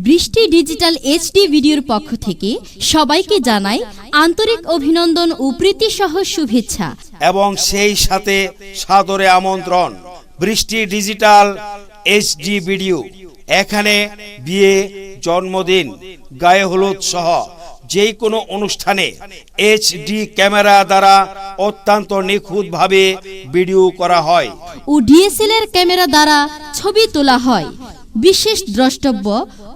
বৃষ্টি digital HD ভিডিওর পক্ষ থেকে সবাইকে জানাই আন্তরিক অভিনন্দন ও প্রীতি সহ শুভেচ্ছা এবং সেই সাথে সাদরে আমন্ত্রণ। বৃষ্টি ডিজিটাল এইচডি ভিডিও এখানে বিয়ে, জন্মদিন, গায়ে হলুদ সহ যে কোনো অনুষ্ঠানে এইচডি ক্যামেরা দ্বারা অত্যন্ত নিখুঁতভাবে ভিডিও করা হয় ও ডিএসএলআর ক্যামেরা দ্বারা ছবি তোলা হয়। বিশেষ দ্রষ্টব্য,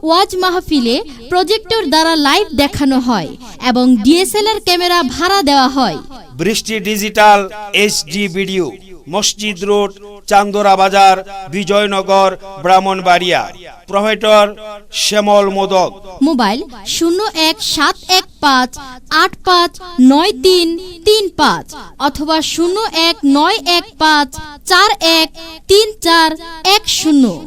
ওয়াজ মাহফিলে প্রজেক্টর দ্বারা লাইভ দেখানো হয় এবং ডিএসএলআর ক্যামেরা ভাড়া দেওয়া হয়। বৃষ্টি ডিজিটাল এইচডি ভিডিও, মসজিদ রোড, চান্দোরা বাজার, বিজয়নগর, ব্রাহ্মণবাড়িয়া। প্রোভাইডার শ্যামল মোদক। মোবাইল 017158593335 অথবা 019154134110।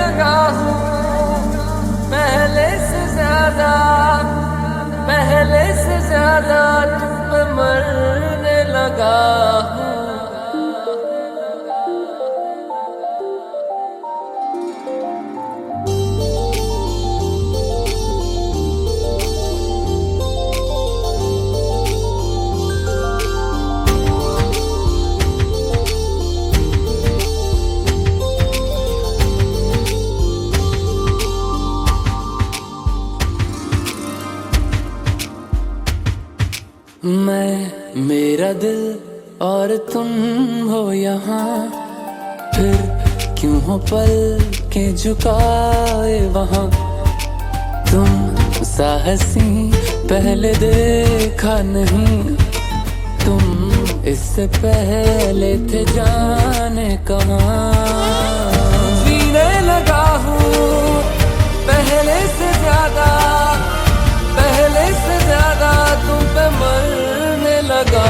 लगा हूँ पहले से ज्यादा, पहले से ज्यादा तुम पे मरने लगा हूँ। मैं, मेरा दिल और तुम हो यहाँ, फिर क्यों हो पल के झुकाए वहाँ। तुम साहसी पहले देखा नहीं, तुम इससे पहले थे जाने कहाँ। जीने लगा हूँ पहले से ज्यादा, पहले से ज्यादा तुम पे मरने लगा।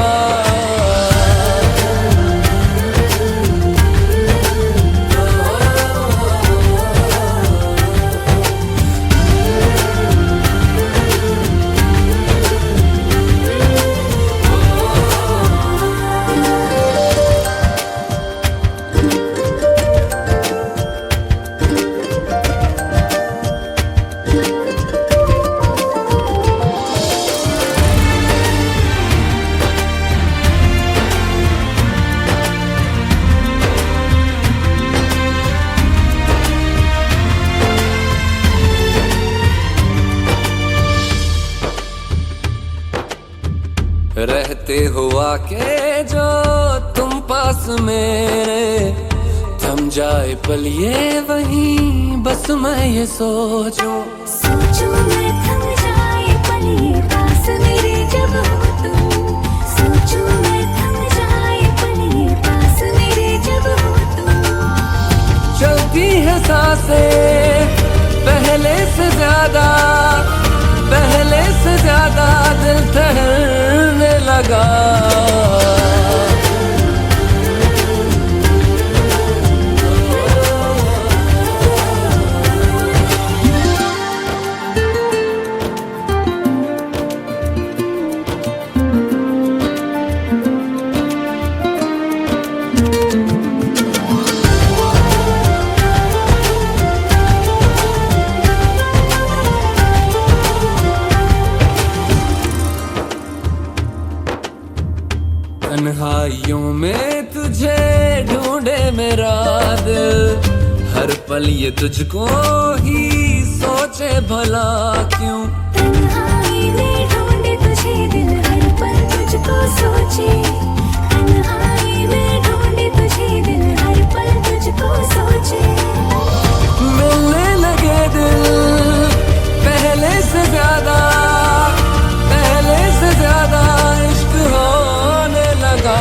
रहते हुआ के जो तुम पास मेरे, थम जाए पल ये वहीं बस मैं ये सोचूं। सोचूं मैं थम जाए पल ये पास मेरे जब हो तुम। सोचूं मैं थम जाए पल ये पास मेरे जब हो तुम। चलती है सांसें पहले से ज्यादा, पहले से ज्यादा दिल ठहरने लगा। तन्हाइयों में तुझे ढूंढे मेरा दिल, हर पल ये तुझको ही सोचे भला क्यों। तन्हाई में ढूंढे तुझे दिल, हर पल तुझको सोचे। तन्हाई में ढूंढे तुझे दिल, हर पल तुझको सोचे। मिलने लगे दिल पहले से ज्यादा, पहले से ज्यादा इश्क होने लगा।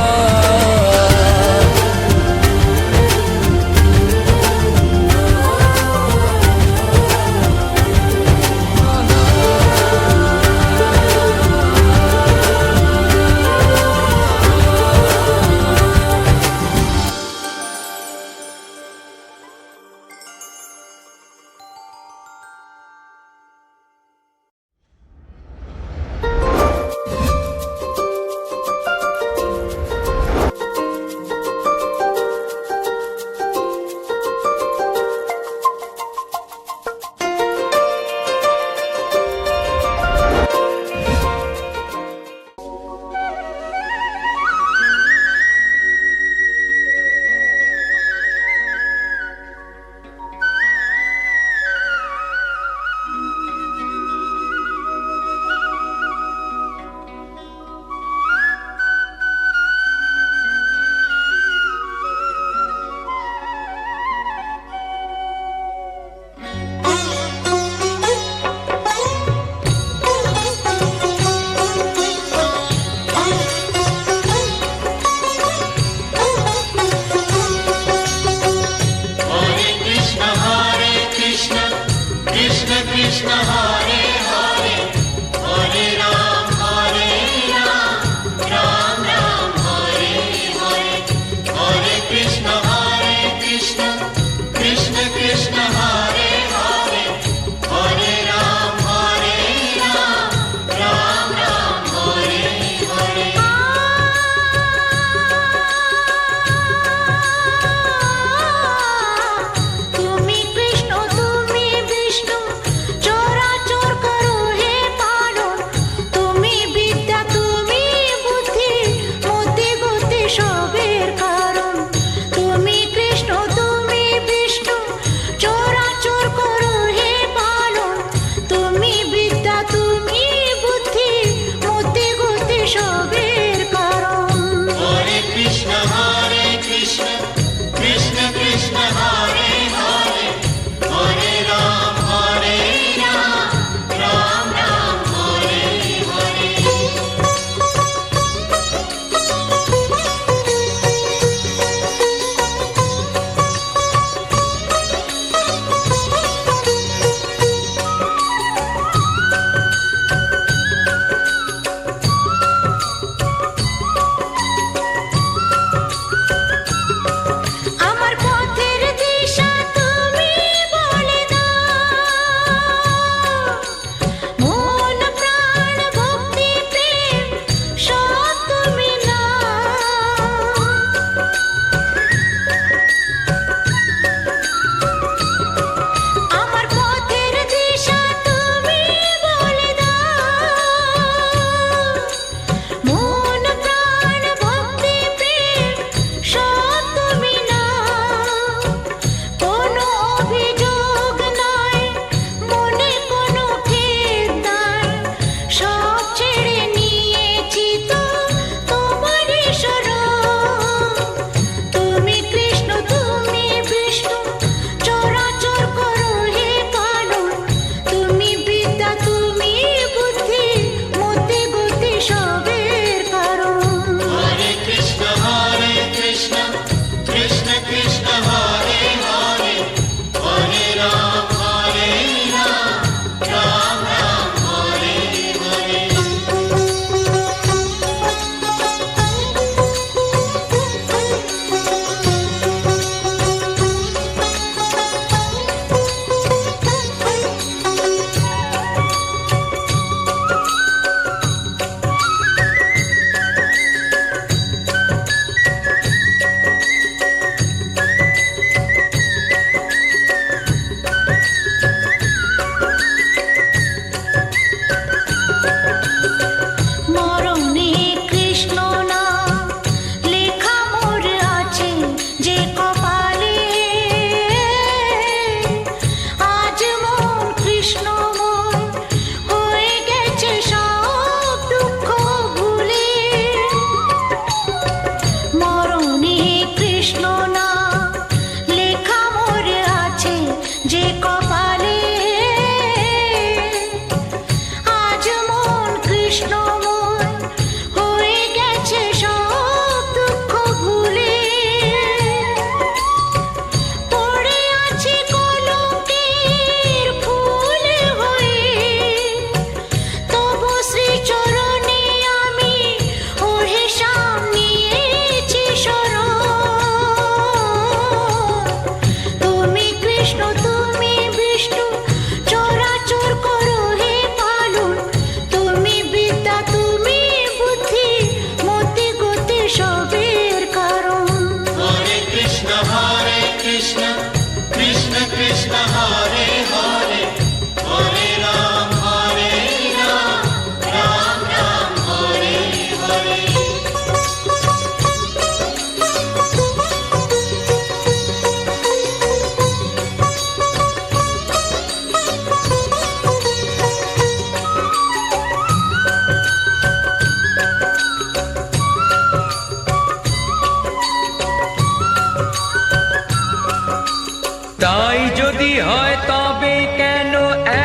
তাই যদি হয় তবে কেন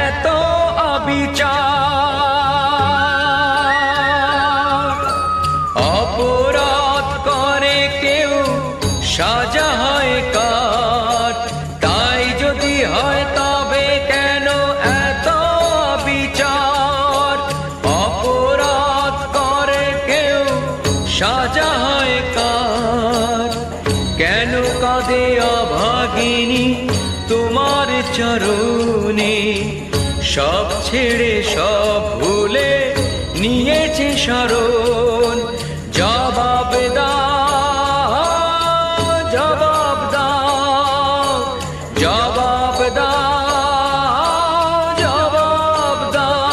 এত অবিচার? অপরাধ করে কেউ সাজা হয় কার? তাই যদি হয় তবে কেন এত বিচার? অপরাধ করে কেউ সাজা হয় কার? কেন কাঁদে অভাগিনী তোমার চরণে? সব ছেড়ে সব ভুলে নিয়েছে শরণ। জবাব দাও, জবাব দাও, জবাব দাও, জবাব দাও।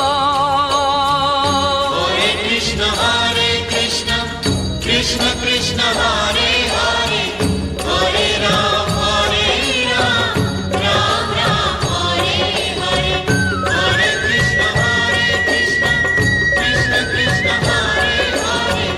Hare Krishna, Krishna Krishna, Hare Hare, Hare Ram, Ram Ram, Hare Hare. Hare Krishna, Krishna Krishna, Hare Hare,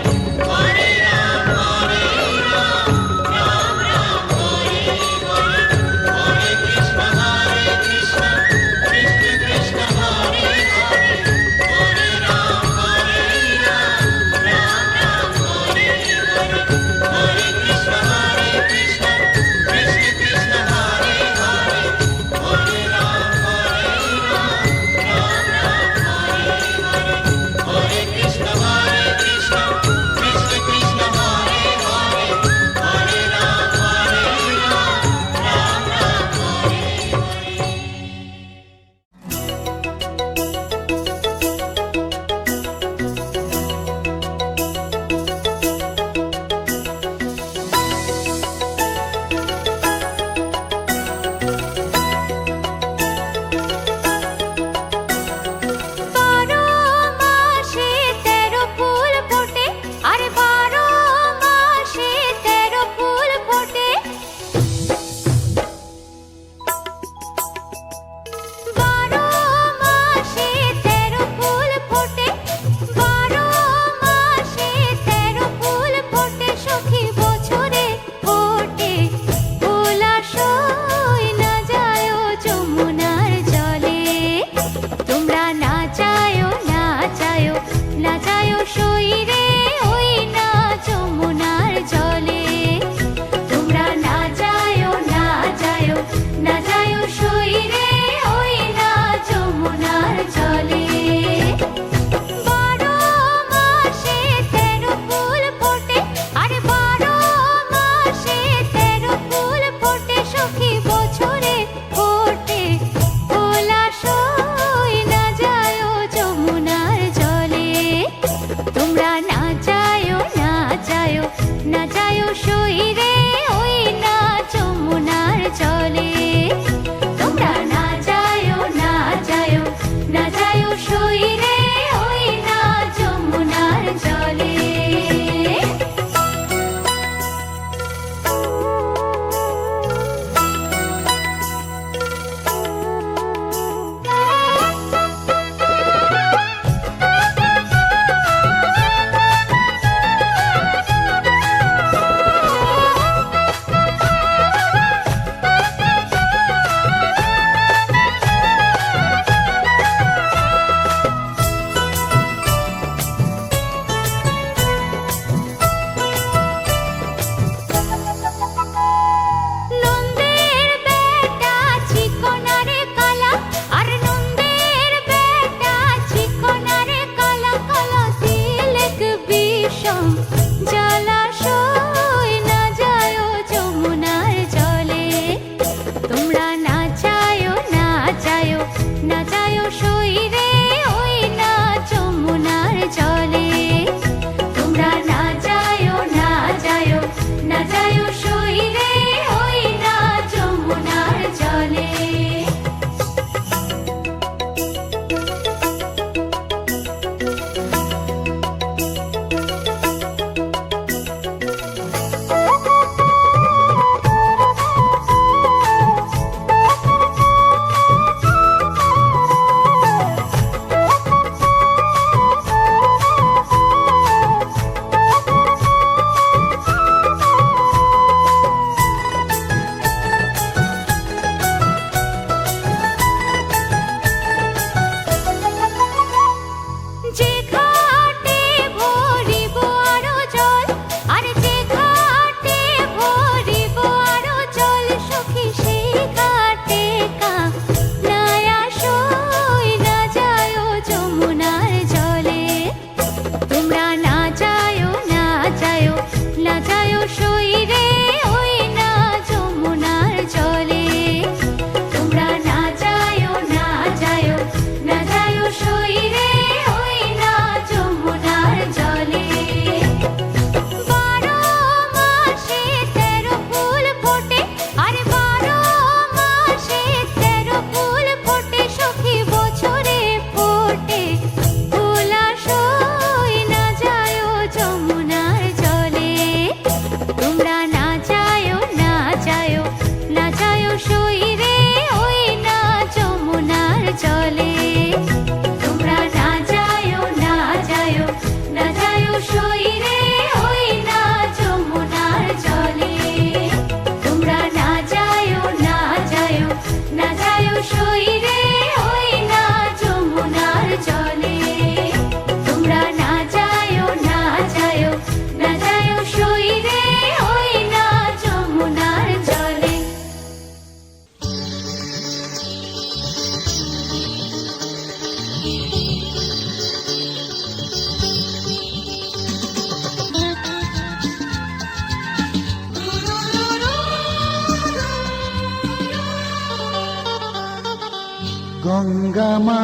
Ganga মা,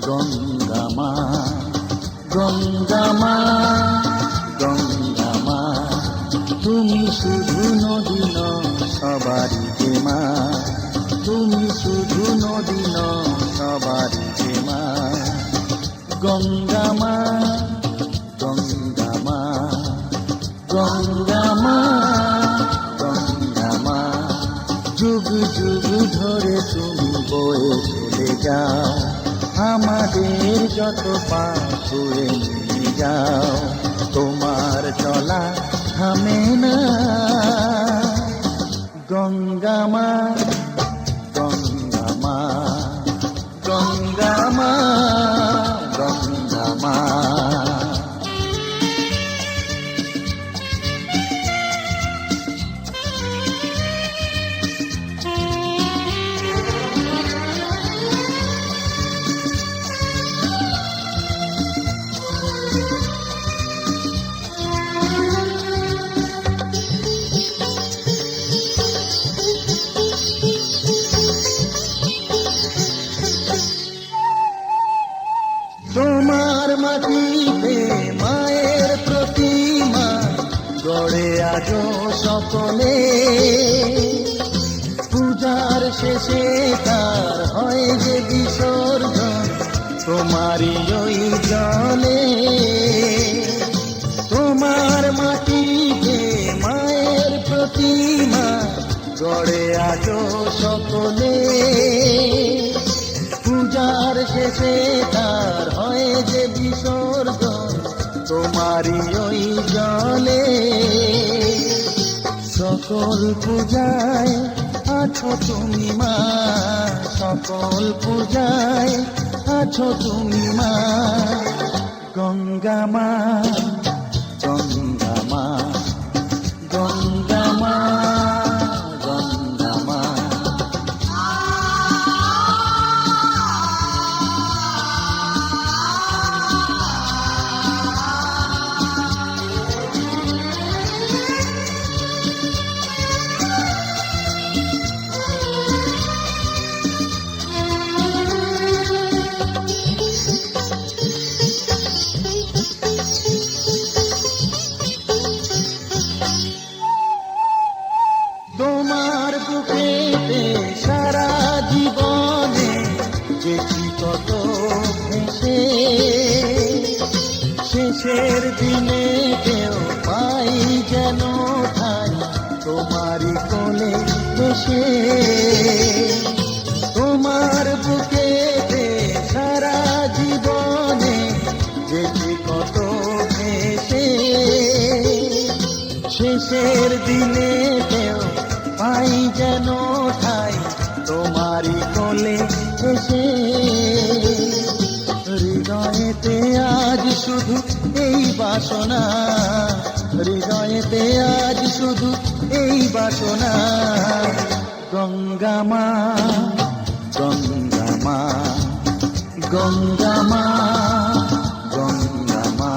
গঙ্গা মা, গঙ্গা মা, গঙ্গা মা, তুমি শুধু নদী নও সবারই যে মা, তুমি শুধু নদী নও সবারই যে মা। গঙ্গা মা, গঙ্গা মা, গঙ্গা মা, গঙ্গা মা, যুগ যুগ ধরে তুমি বয়ে চলে যাও, আমাদের যত পাপ ধুয়ে নিয়ে যাও, তোমার চলা থামে না। গঙ্গা মা, গঙ্গা মা, গঙ্গা মা, গঙ্গা মা। তোমার মাটিতে মায়ের প্রতিমা গড়ে আজো সকলে, পূজার শেষে তার হয় যে বিসর্জন তোমারই ওই জলে। তোমার মাটিতে মায়ের প্রতিমা গড়ে আজো সকলে, পূজার শেষে তার হয় যে বিসর্জন তোমারই ওই জলে। সকল পূজায় আছো তুমি মা, সকল পূজায় আছো তুমি মা। গঙ্গা মা, গঙ্গা মা, গঙ্গা মা, গঙ্গা মা। তোমার বুকেতে সারা জীবনে যেছি কত ভেসে, শেষের দিনে কেউ পাই যেন ঠাই তোমারই কোলে বসে। তোমার বুকেতে সারা জীবনে যেছি কত ভেসে, শেষের দিনে কেউ পাই যেন ঠাই তোমারই কোলে এসে। হৃদয়েতে আজ শুধু এই বাসনা, হৃদয়েতে আজ শুধু এই বাসনা। গঙ্গা মা, গঙ্গা মা, গঙ্গা মা, গঙ্গা মা।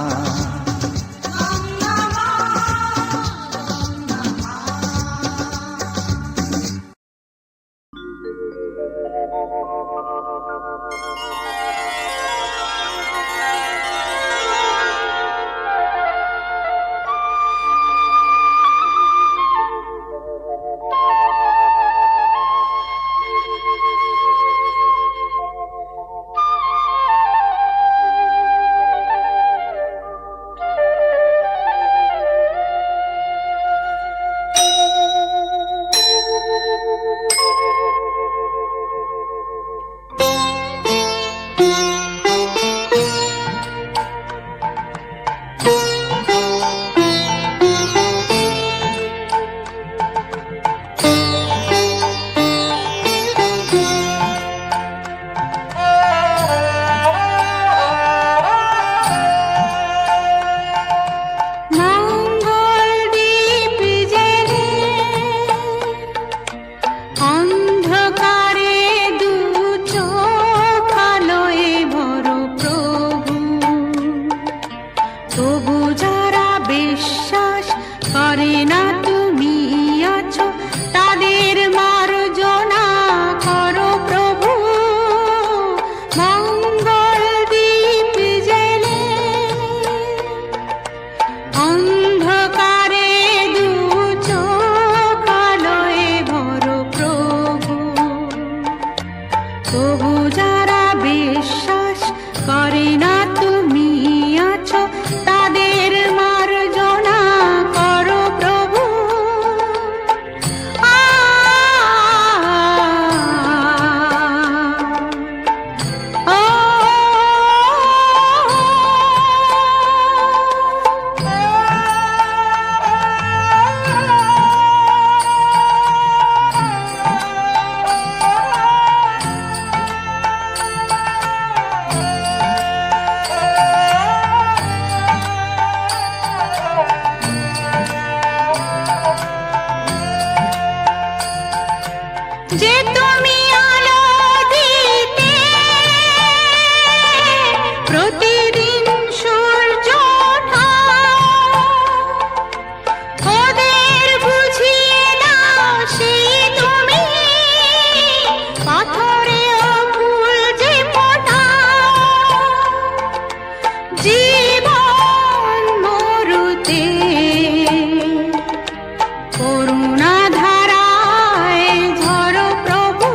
যে তুমি আলো দিতে প্রতিদিন সূর্য ওঠা ওদের বুঝিয়ে দাও সেই তুমি পাথরেও ফুল যে ফোটাও জীবন মরুতে করুণা ধারায় ঝরো প্রভু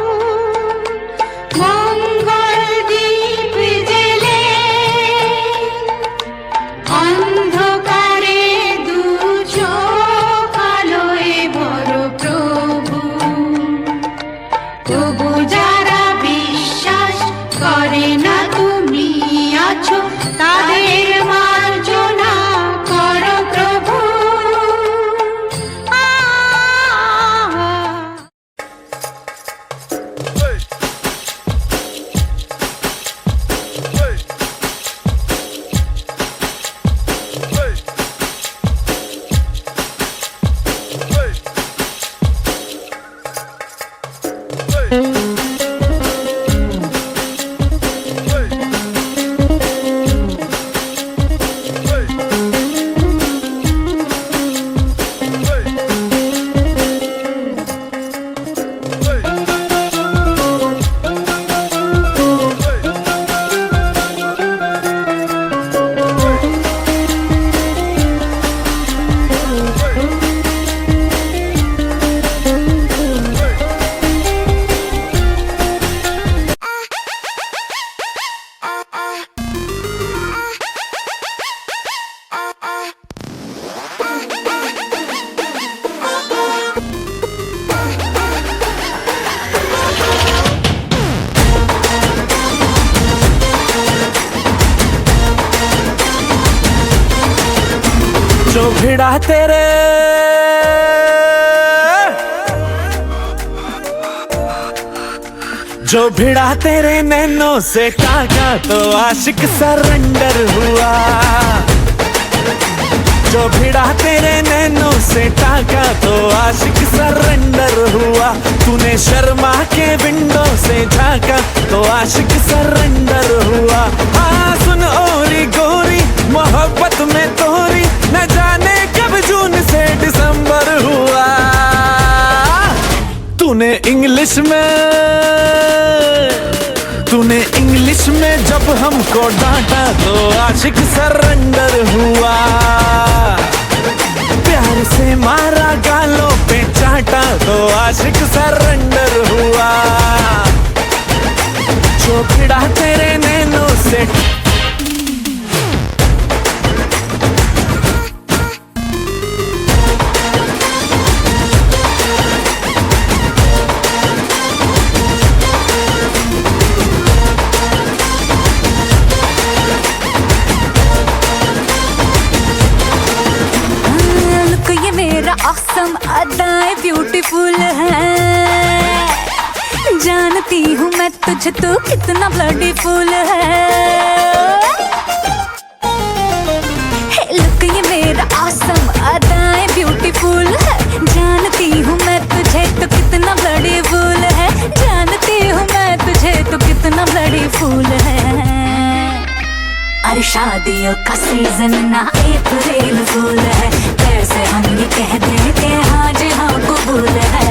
মঙ্গল দীপ জেলে অন্ধকারে দু চোখ আলোয় ভরো প্রভু তবু যারা বিশ্বাস করে না তুমি আছো তাদের মার্জনা করো প্রভু जो भिड़ा तेरे जो भिड़ा तेरे नैनों से काका तो आशिक सरेंडर हुआ जो भिड़ा तेरे नैनों से टाका तो आशिक सरेंडर हुआ तूने शर्मा के विंडो से झांका तो आशिक सरेंडर हुआ हाँ सुन ओरी गोरी मोहब्बत में तोरी न जाने कब जून से दिसंबर हुआ तूने इंग्लिश में जब हमको डांटा तो आशिक सरेंडर हुआ प्यार से मारा गालों पे चाटा तो आशिक सरेंडर हुआ जो भिड़ा तेरे नैनों से ऑसम अदाएं ब्यूटीफुल है जानती हूँ मैं तुझे तू कितना ब्लडीफुल है लुक ये मेरा ऑसम अदाएं ब्यूटीफुल है जानती हूँ मैं तुझे तो कितना ब्लडीफुल है जानती हूँ मैं तुझे तो कितना ब्लडीफुल है अरे शादियों का सीजन ना अप्रैल फूल है कैसे हम ये कह दें कि हाँ जी हाँ कबूल है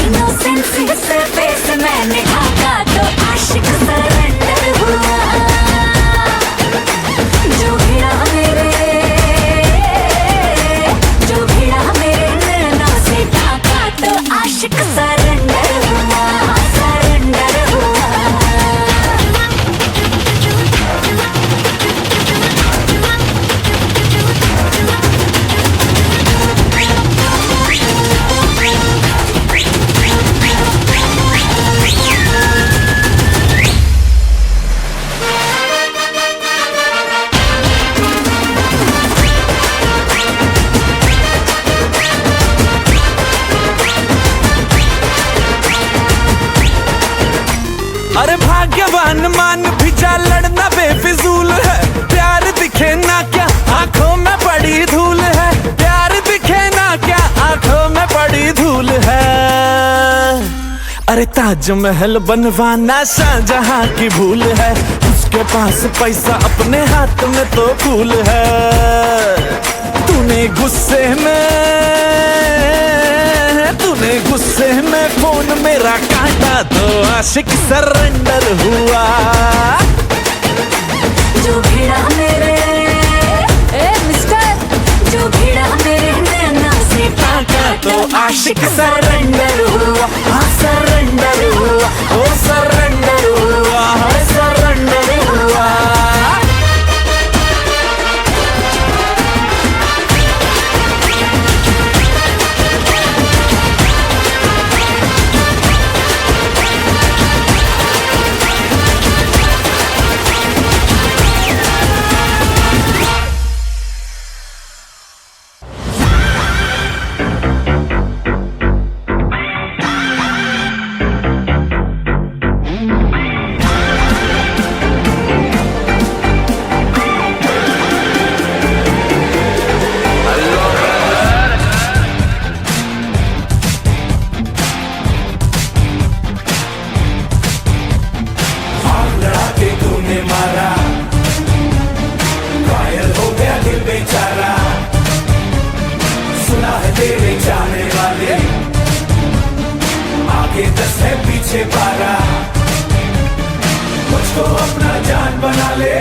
इनोसेंसी से फेस मैंने ढाका तो आशिक सरेंडर हुआ जो भिड़ा मेरे नैनों से ढाका तो आशिक सरेंडर हुआ सरेंडर हुआ अरे भाग्यवान मान भी जा लड़ना बेफिजूल है प्यार दिखे ना क्या आंखों में पड़ी धूल है प्यार दिखे ना क्या आंखों में पड़ी धूल है अरे ताजमहल बनवाना शाहजहां की भूल है, उसके पास पैसा अपने हाथ में तो फूल है। तूने गुस्से में फोन मेरा काटा तो आशिक सरेंडर हुआ। जो भिड़ा मेरे मिस्टर, जो भिड़ा मेरे नैना से काटा तो आशिक सरेंडर हुआ, हाँ सरेंडर हुआ, ओ सरेंडर हुआ, हाँ सरेंडर हुआ। मुझको अपना जान बना ले,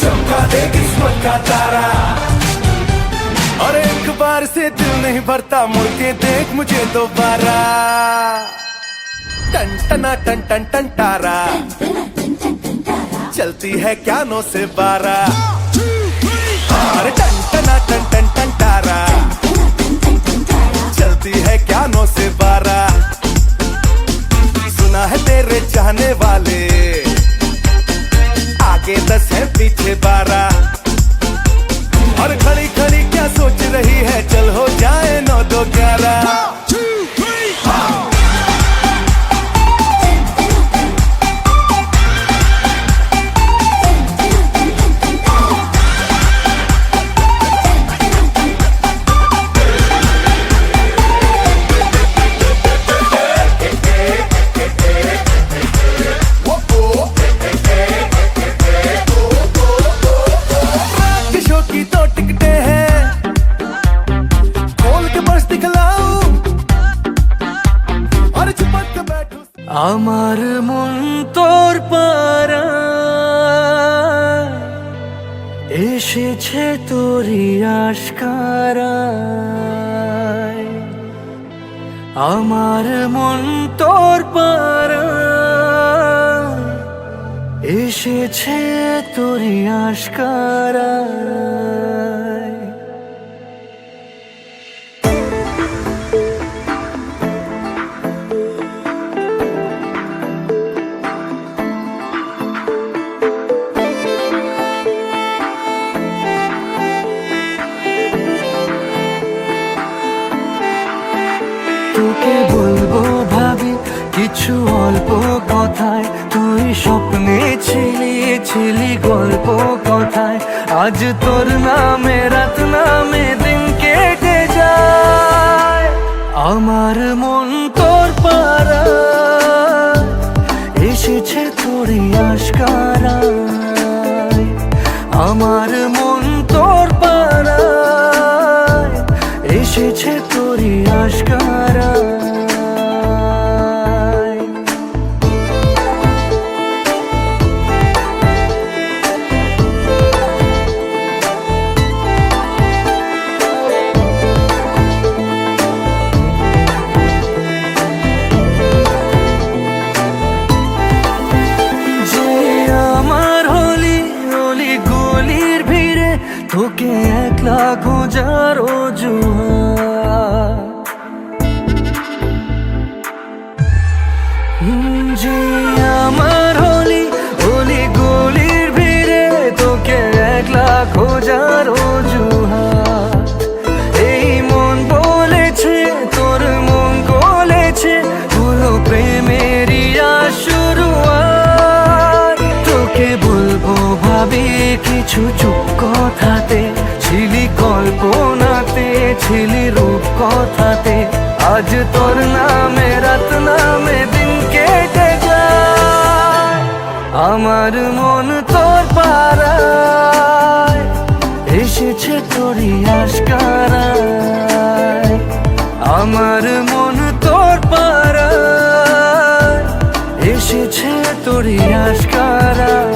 चमका दे किस्मत का तारा। और एक बार से दिल नहीं भरता, मुड़ के देख मुझे दोबारा। टन टना टन टन टन तारा, चलती है क्या 9 से 12। अरे टन टना टन टन टन तारा, चलती है क्या 9 से 12। सुना है तेरे चाहने वाले, आगे 10 है पीछे 12। और खड़ी खड़ी क्या सोच रही है, चल हो जाए 9 2 11। আমার মন তোর পারা এসেছে তোরই আশকারায়। আমার মন তোর পারা এসেছে তোরই আশকারায়। তোকে বলবো ভাবি কিছু অল্প কথায়, তুই স্বপ্নে ছিলি গল্প কথায়। আজ তোর নামে রাত নামে দিন কেটে যায়। আমার মন তোর পারা এসেছে তোরই আশকারায়। আমার মন তোর পারা এসেছে তোরই আশকারায়। যে আমার হলি অলি গলির ভিড়ে তোকে একলা খোঁজার অজুহাত। যে আমার হলি অলি গলির ভিড়ে তোকে একলা খোঁজার অজুহাত। এই মন বলেছে তোর মন গলেছে, হলো প্রেমেরই শুরুয়াত। তোকে বলবো ভাবি কিছু চুপ কথাতে, ছিলি কল্পনাতে ছিলি রূপ কথাতে। আজ তোর নামে রাত নামে দিন কেটে যায়, আমার মন তোর পাড়ায় এসেছে তোরই আশকারায়, আমার মন তোর পাড়ায় এসেছে তোরই আশকারায়।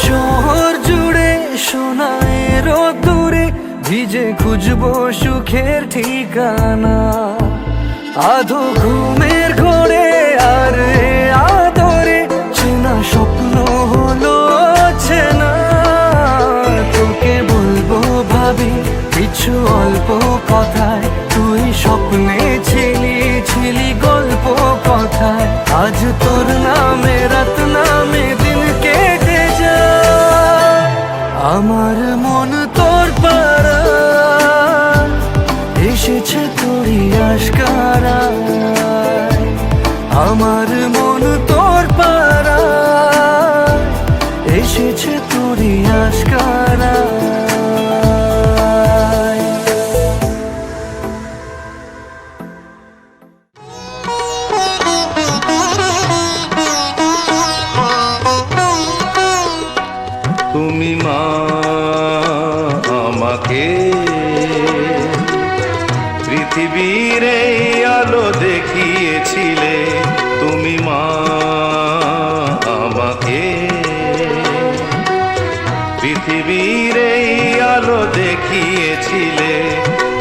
শহর জুড়ে সোনার দূরে ভিজে খুঁজবো সুখের ঠিকানা, আধো ঘুমের ঘোরে আর এ আদরে চেনা স্বপ্ন হলো চেনা, তোকে বলবো ভাবি কিছু অল্প কথায়, তুই স্বপ্নে ছিলি ছিলি গল্প কথায়, আজ তোর নামে রাত নামে দিন কেটে যায়, আমার মন তোর পাড়ায় এসেছে তোরই আশকারায়, আমার মন তোর পাড়ায় এসেছে তোরই আশকারায়। তুমি মা আমাকে পৃথিবীর এই আলো দেখিয়েছিলে, তুমি মা আমাকে পৃথিবীর এই আলো দেখিয়েছিলে,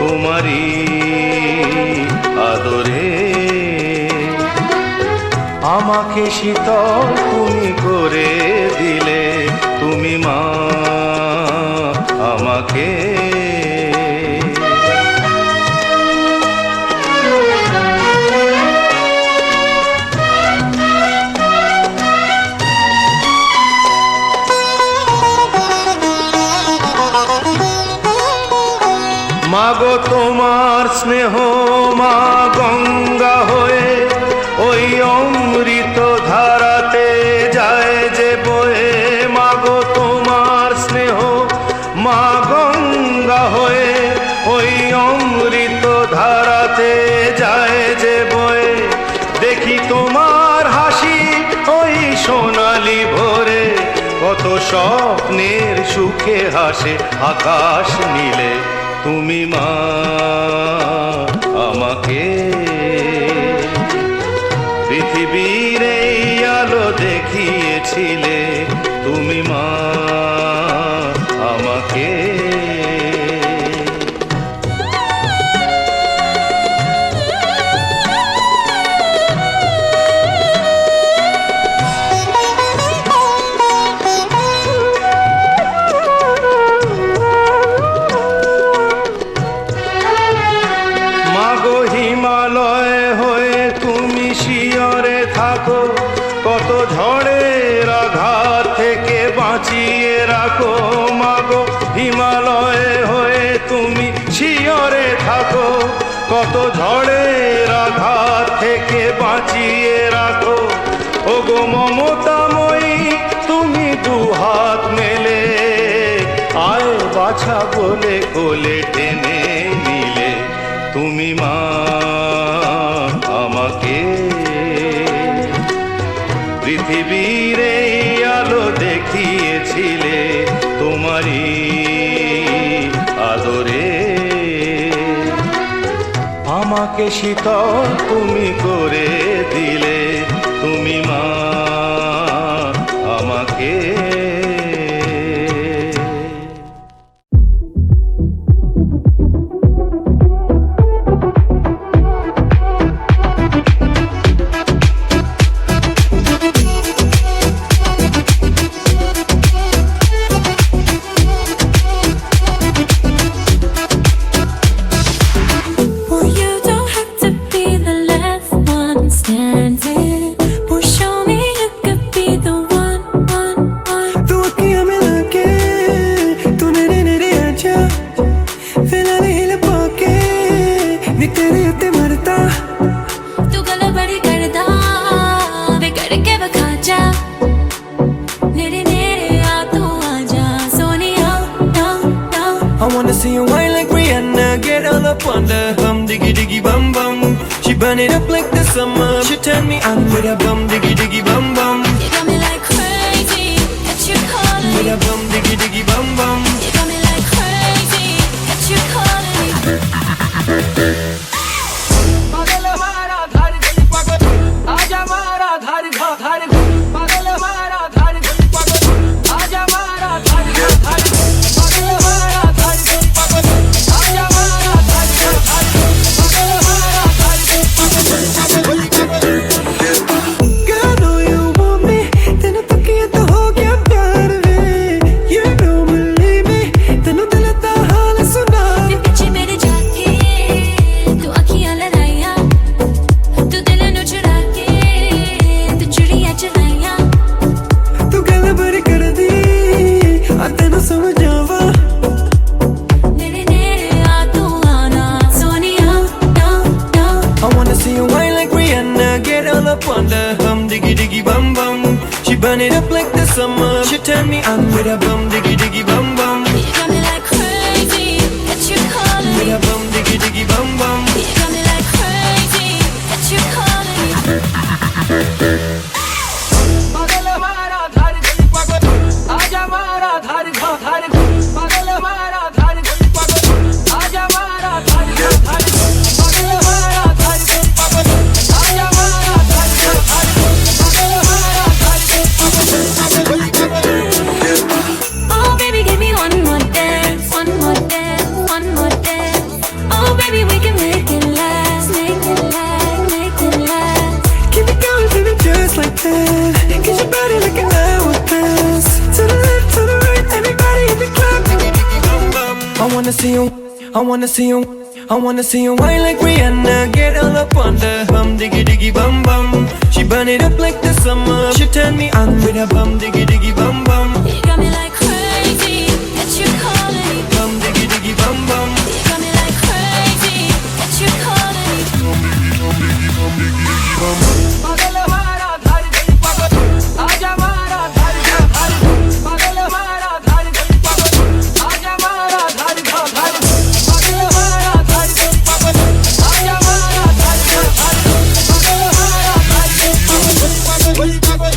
তোমারই আদরে আমাকে শীতল তুমি করে দিলে, তুমি মা আমাকে। মাগো তোমার স্নেহ মা গঙ্গা হয়ে ওই অমৃত ধারাতে যায় যে বয়ে, মাগো তোমার স্নেহ মা গঙ্গা হয়ে ওই অমৃত ধারাতে যায় যে বয়ে, দেখি তোমার হাসি ওই সোনালি ভোরে, কত স্বপ্নের সুখে হাসে আকাশ নীলে, তুমি মা আমাকে পৃথিবীর এই আলো দেখিয়েছিলে, তুমি মা আমাকে। মাগো হিমালয় হয়ে তুমি শিয়রে থাকো, কত ঝড়ের আঘাত থেকে বাঁচিয়ে রাখো, মাগো হিমালয় হয়ে তুমি শিয়রে থাকো, কত ঝড়ের আঘাত থেকে বাঁচিয়ে রাখো, ওগো মমতাময়ী তুমি দুহাত মেলে আয় বাছা বলে কোলে টেনে নিলে, তুমি মা আমাকে পৃথিবীর এই আলো দেখিয়েছিলে, তোমারই আদরে আমাকে শীতল তুমি করে দিলে, তুমি মা আমাকে। Well, you don't have to be the last one standing. see you whine like Rihanna, get all up on the hum, diggy diggy bum bum. She burn it up like the summer. She turn me on with a bum, diggy diggy bum bum. You got me like crazy, got you calling With me. a bum, diggy diggy bum bum. You got me like crazy, got you calling me. पागल हमारा धार गली पागल, आजा हमारा धार घा धार घा. पागल हमारा धार गली पागल, आजा हमारा धार घा धार घा. पागल हमारा धार गली पागल, आजा हमारा धार घा धार घा. पागल हमारा धार गली पागल. Girl, I know you want me, तेनू तकिया तो हो गया प्यार वे. You don't believe me, तेनू दिल दा हाल सुना. पीछे मेरे जाके तू अखियां लड़ाइयां, तू दिल नू चुरा के तू चुड़ियां चलाइयां. तू गल बड़ी कर दी, आ तेनू समझावा. मेरे नेड़े आ तू आना सोनिया, ना ना. I wanna see you whine like Rihanna, get all up on the hum, diggy diggy bum bum. She burn it up like the summer. She turn me on with a bum, diggy diggy bum bum. You got me like crazy, got you calling With me. a bum, diggy diggy bum bum. You got me like crazy, got you calling me. पागल हमारा धार गली पागल, आजा हमारा धार घा धार घा. पागल हमारा धार गली पागल, आजा हमारा धार घा धार घा. पागल हमारा धार गली पागल, आजा हमारा धार घा धार घा. पागल हमारा धार गली पागल. Oh baby, give me one more dance, one more dance, one more dance. Oh baby, we can make it last, make it last, make it last. Keep it going, baby, just like that. Get your body like an hourglass. To the left, to the right, everybody in the club. I wanna see you, I wanna see you, I wanna see you whine like Rihanna. Get all up on the hum, diggy diggy bum bum. She burn it up like the summer. She turn me on with a bum, diggy diggy bum bum. You got me like crazy, got you calling me. Bum, diggy diggy bum bum. You got me like crazy, got you calling me. पागल हमारा धार गली पागल, आजा हमारा धार घा धार घा. पागल हमारा धार गली पागल, आजा हमारा धार घा धार घा. पागल हमारा धार गली पागल, आजा हमारा धार घा धार घा. पागल हमारा धार गली पागल, पागल पागल.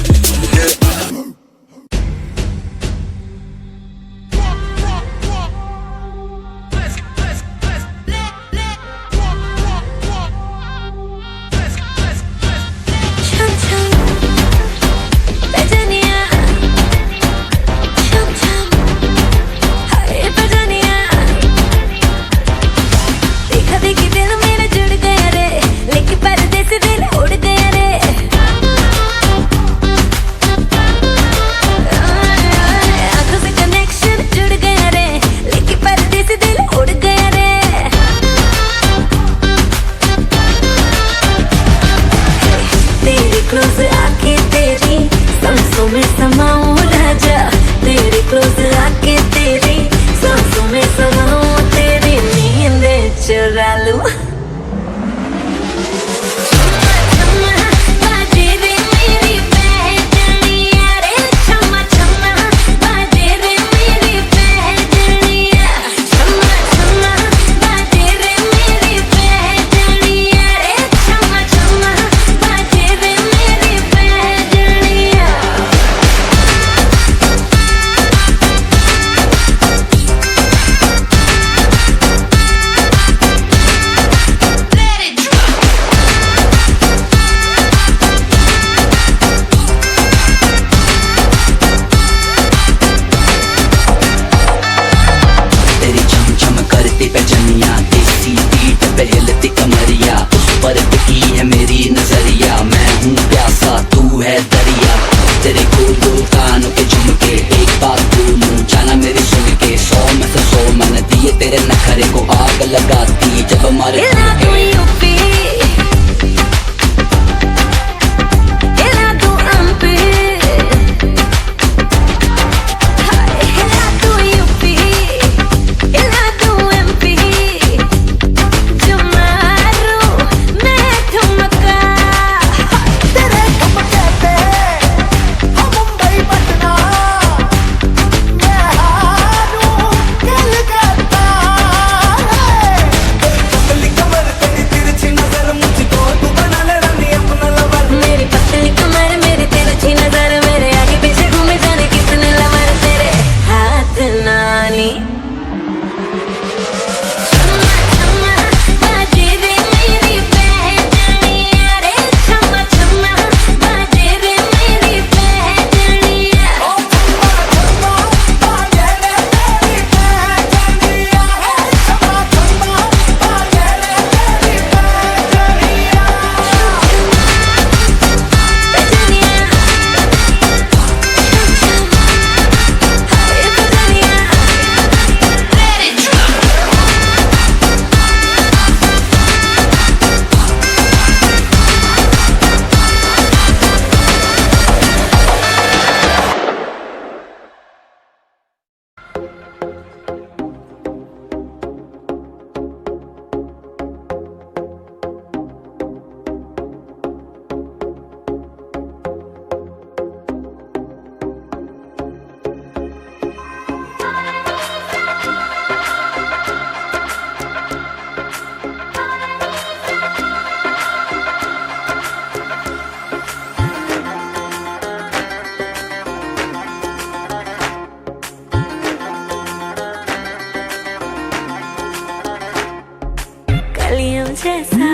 जैसा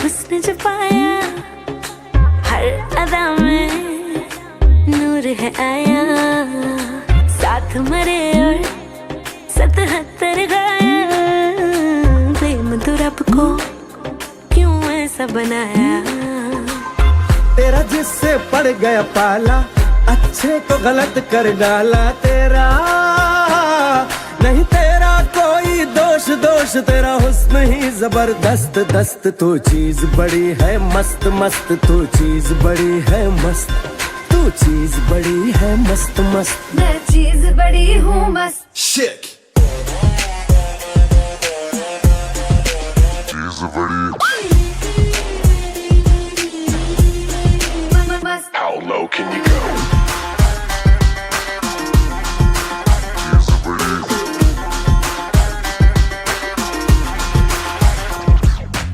हुस्न जो पाया, हर अदा में नूर है आया, साथ मरे और 77 गाया, प्रेम तो रब को क्यों ऐसा बनाया। तेरा जिससे पड़ गया पाला, अच्छे को गलत कर डाला, तेरा नहीं तेरा कोई दोष, दोष तेरा हुस्न ही जबरदस्त दस्त। तू चीज बड़ी है मस्त मस्त, तू चीज बड़ी है मस्त, तू चीज बड़ी है मस्त मस्त। मैं चीज बड़ी हूँ मस्त। Shit. मस्त। How low can you go?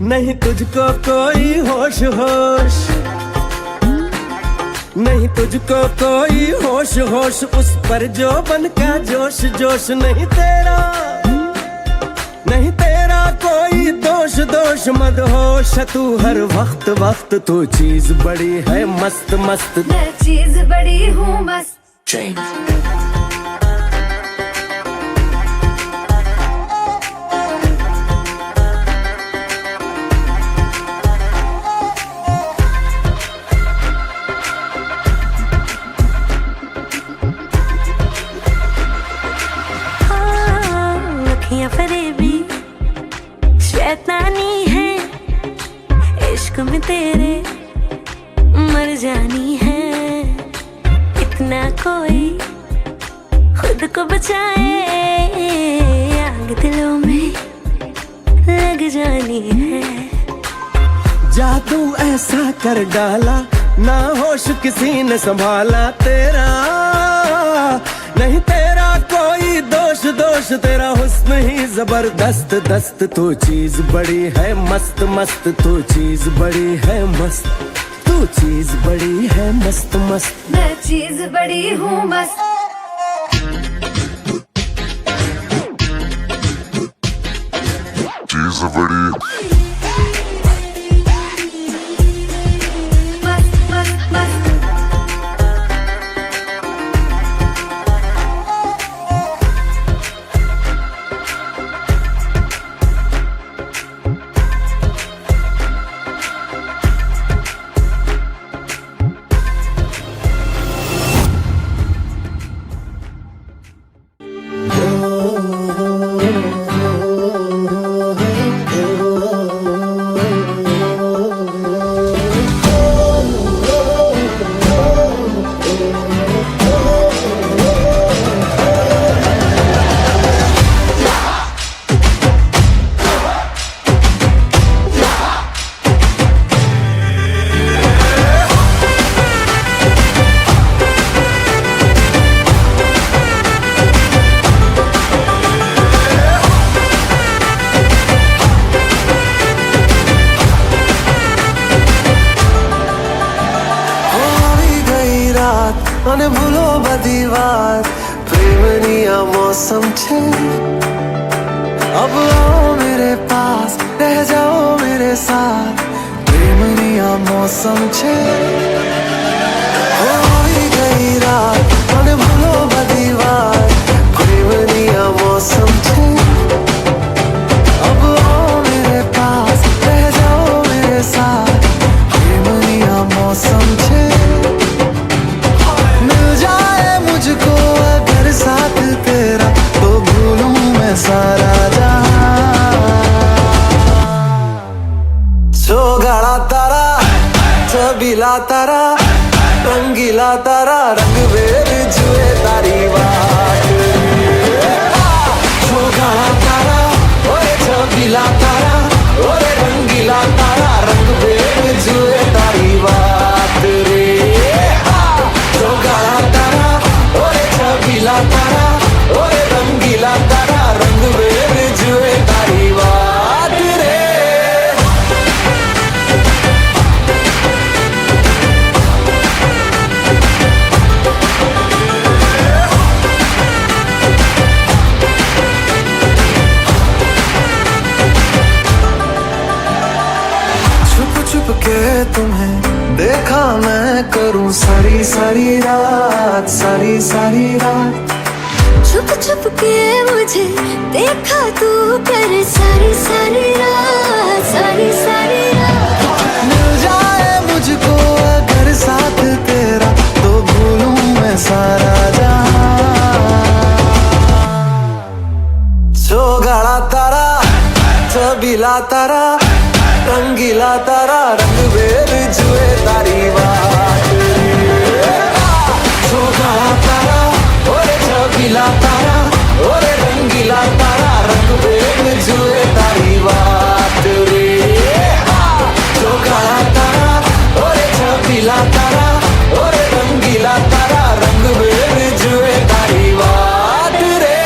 नहीं तुझको कोई होश होश, नहीं तुझको कोई होश होश, उस पर जो बन का जोश जोश। नहीं तेरा, नहीं तेरा कोई दोष दोष, मदहोश तू हर वक्त वक्त। तू चीज बड़ी है मस्त मस्त, मैं चीज बड़ी हूँ मस्त। फरेबी शैतानी है, इश्क में तेरे मर जानी है। इतना कोई खुद को बचाए, आग दिलों में लग जानी है। जादू ऐसा कर डाला, ना होश किसी ने संभाला, तेरा नहीं तेरा कोई दोष दोष, तेरा हुस्न ही जबरदस्त दस्त। तू चीज बड़ी है मस्त मस्त, तू चीज बड़ी है मस्त, तू चीज बड़ी है मस्त मस्त। मैं चीज बड़ी हूँ मस्त। चीज बड़ी मस्त मस्त मस्त। અને ભૂલો બધી વાત, પ્રેમની આ મૌસમ છે। अब आओ मेरे पास, रह जाओ मेरे साथ, प्रेमनी आ मौसम छे। होई गई रात અને ભૂલો બધી વાત, પ્રેમની આ मौसम छे। अब आओ मेरे पास, रह जाओ मेरे साथ, प्रेमनी आ मौसम छे। मिल जाए मुझको अगर साथ तेरा, तो भूलूं मैं सारा गाड़ा तारा, छबीला तारा, रंगीला तारा, रंग बेर जुए करूं सारी सारी रात, सारी सारी रात। छुप छुप के मुझे देखा तू कर सारी सारी रात, सारी सारी रात। मिल जाए मुझको अगर साथ तेरा तो भूलूं मैं सारा जहां। चौगाड़ा तारा, छबीला तारा, रंगीला तारा, रंग बेर जुए तारी बात। चौगाड़ा तारा, ओरे छबीला तारा, ओरे रंगीला तारा, रंग बेर जुए तारी बात रे। चौगाड़ा तारा, ओरे छबीला तारा, ओरे रंगीला तारा, रंग बेर जुए तारी बात रे।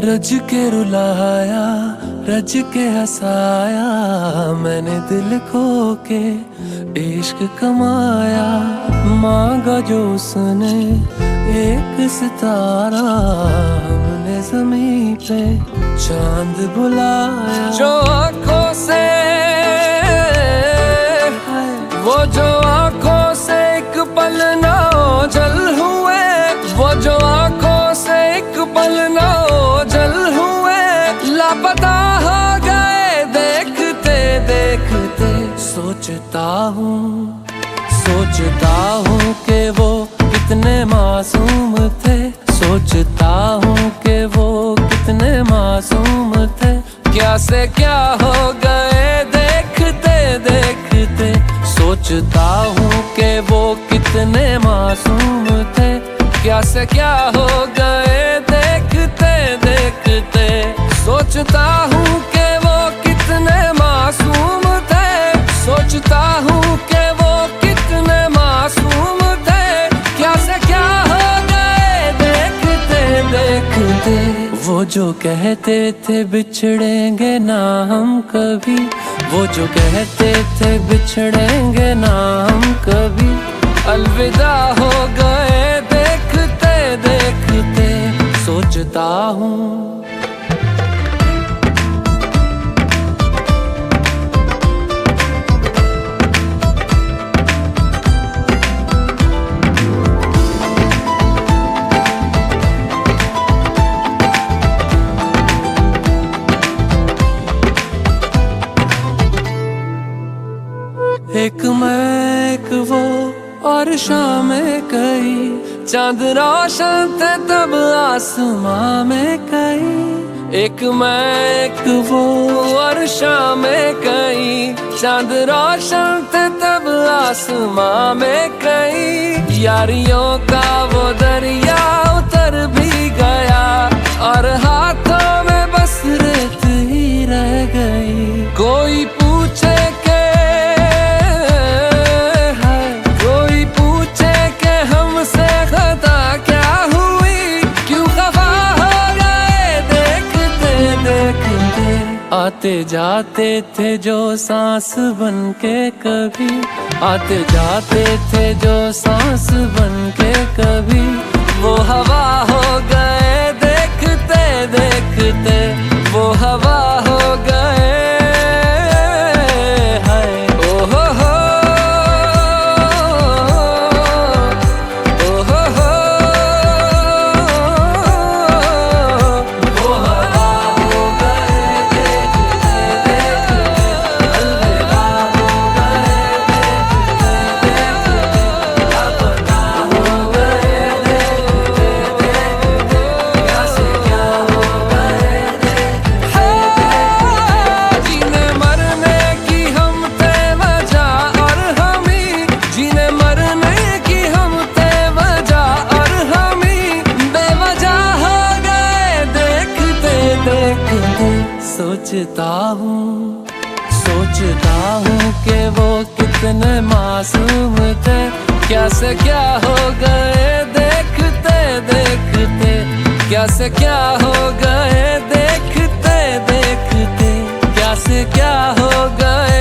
रज के रुलाया, रज के हंसाया, मैंने दिल खो के इश्क कमाया। मांगा जो उसने एक सितारा, हमने जमीन पे चांद बुलाया। जो आंखों से, वो जो आंखों से एक पल ना ओझल हुए, वो जो आंखों से एक पल ना ओझल हुए, लापता हो गए देखते देखते। सोचता हूँ कि वो कितने मासूम थे, सोचता हूँ कि वो कितने मासूम थे। क्या से क्या हो गए देखते देखते। सोचता हूँ कि वो कितने मासूम थे, क्या से क्या हो गए देखते देखते। सोचता हूँ कि वो कितने मासूम थे, सोचता हूँ कि वो कितने मासूम थे। क्या से क्या हो गए देखते देखते। वो जो कहते थे बिछड़ेंगे ना हम कभी, वो जो कहते थे बिछड़ेंगे ना हम कभी, अलविदा हो गए देखते देखते। सोचता हूँ एक मैं एक वो और शाम कई, चांद रोशन थे तब आसमां में कई। एक मैं एक वो और शाम कई, चांद रोशन थे तब आसमां में कई। यारियों का वो दरिया उतर भी गया, और हाथों में बस रेत ही रह गई। कोई पूछे के हमसे खता क्या हुई, क्यों खफा हो गए देखते देखते। आते जाते थे जो सांस बन के कभी, आते जाते थे जो सांस बन के कभी, वो हवा हो गए देखते देखते। वो हवा हो गए हाय ओ हो देखते सोचता हूँ कि वो कितने मासूम थे, क्या से क्या हो गए देखते देखते, क्या से क्या हो गए देखते देखते, क्या से क्या हो गए।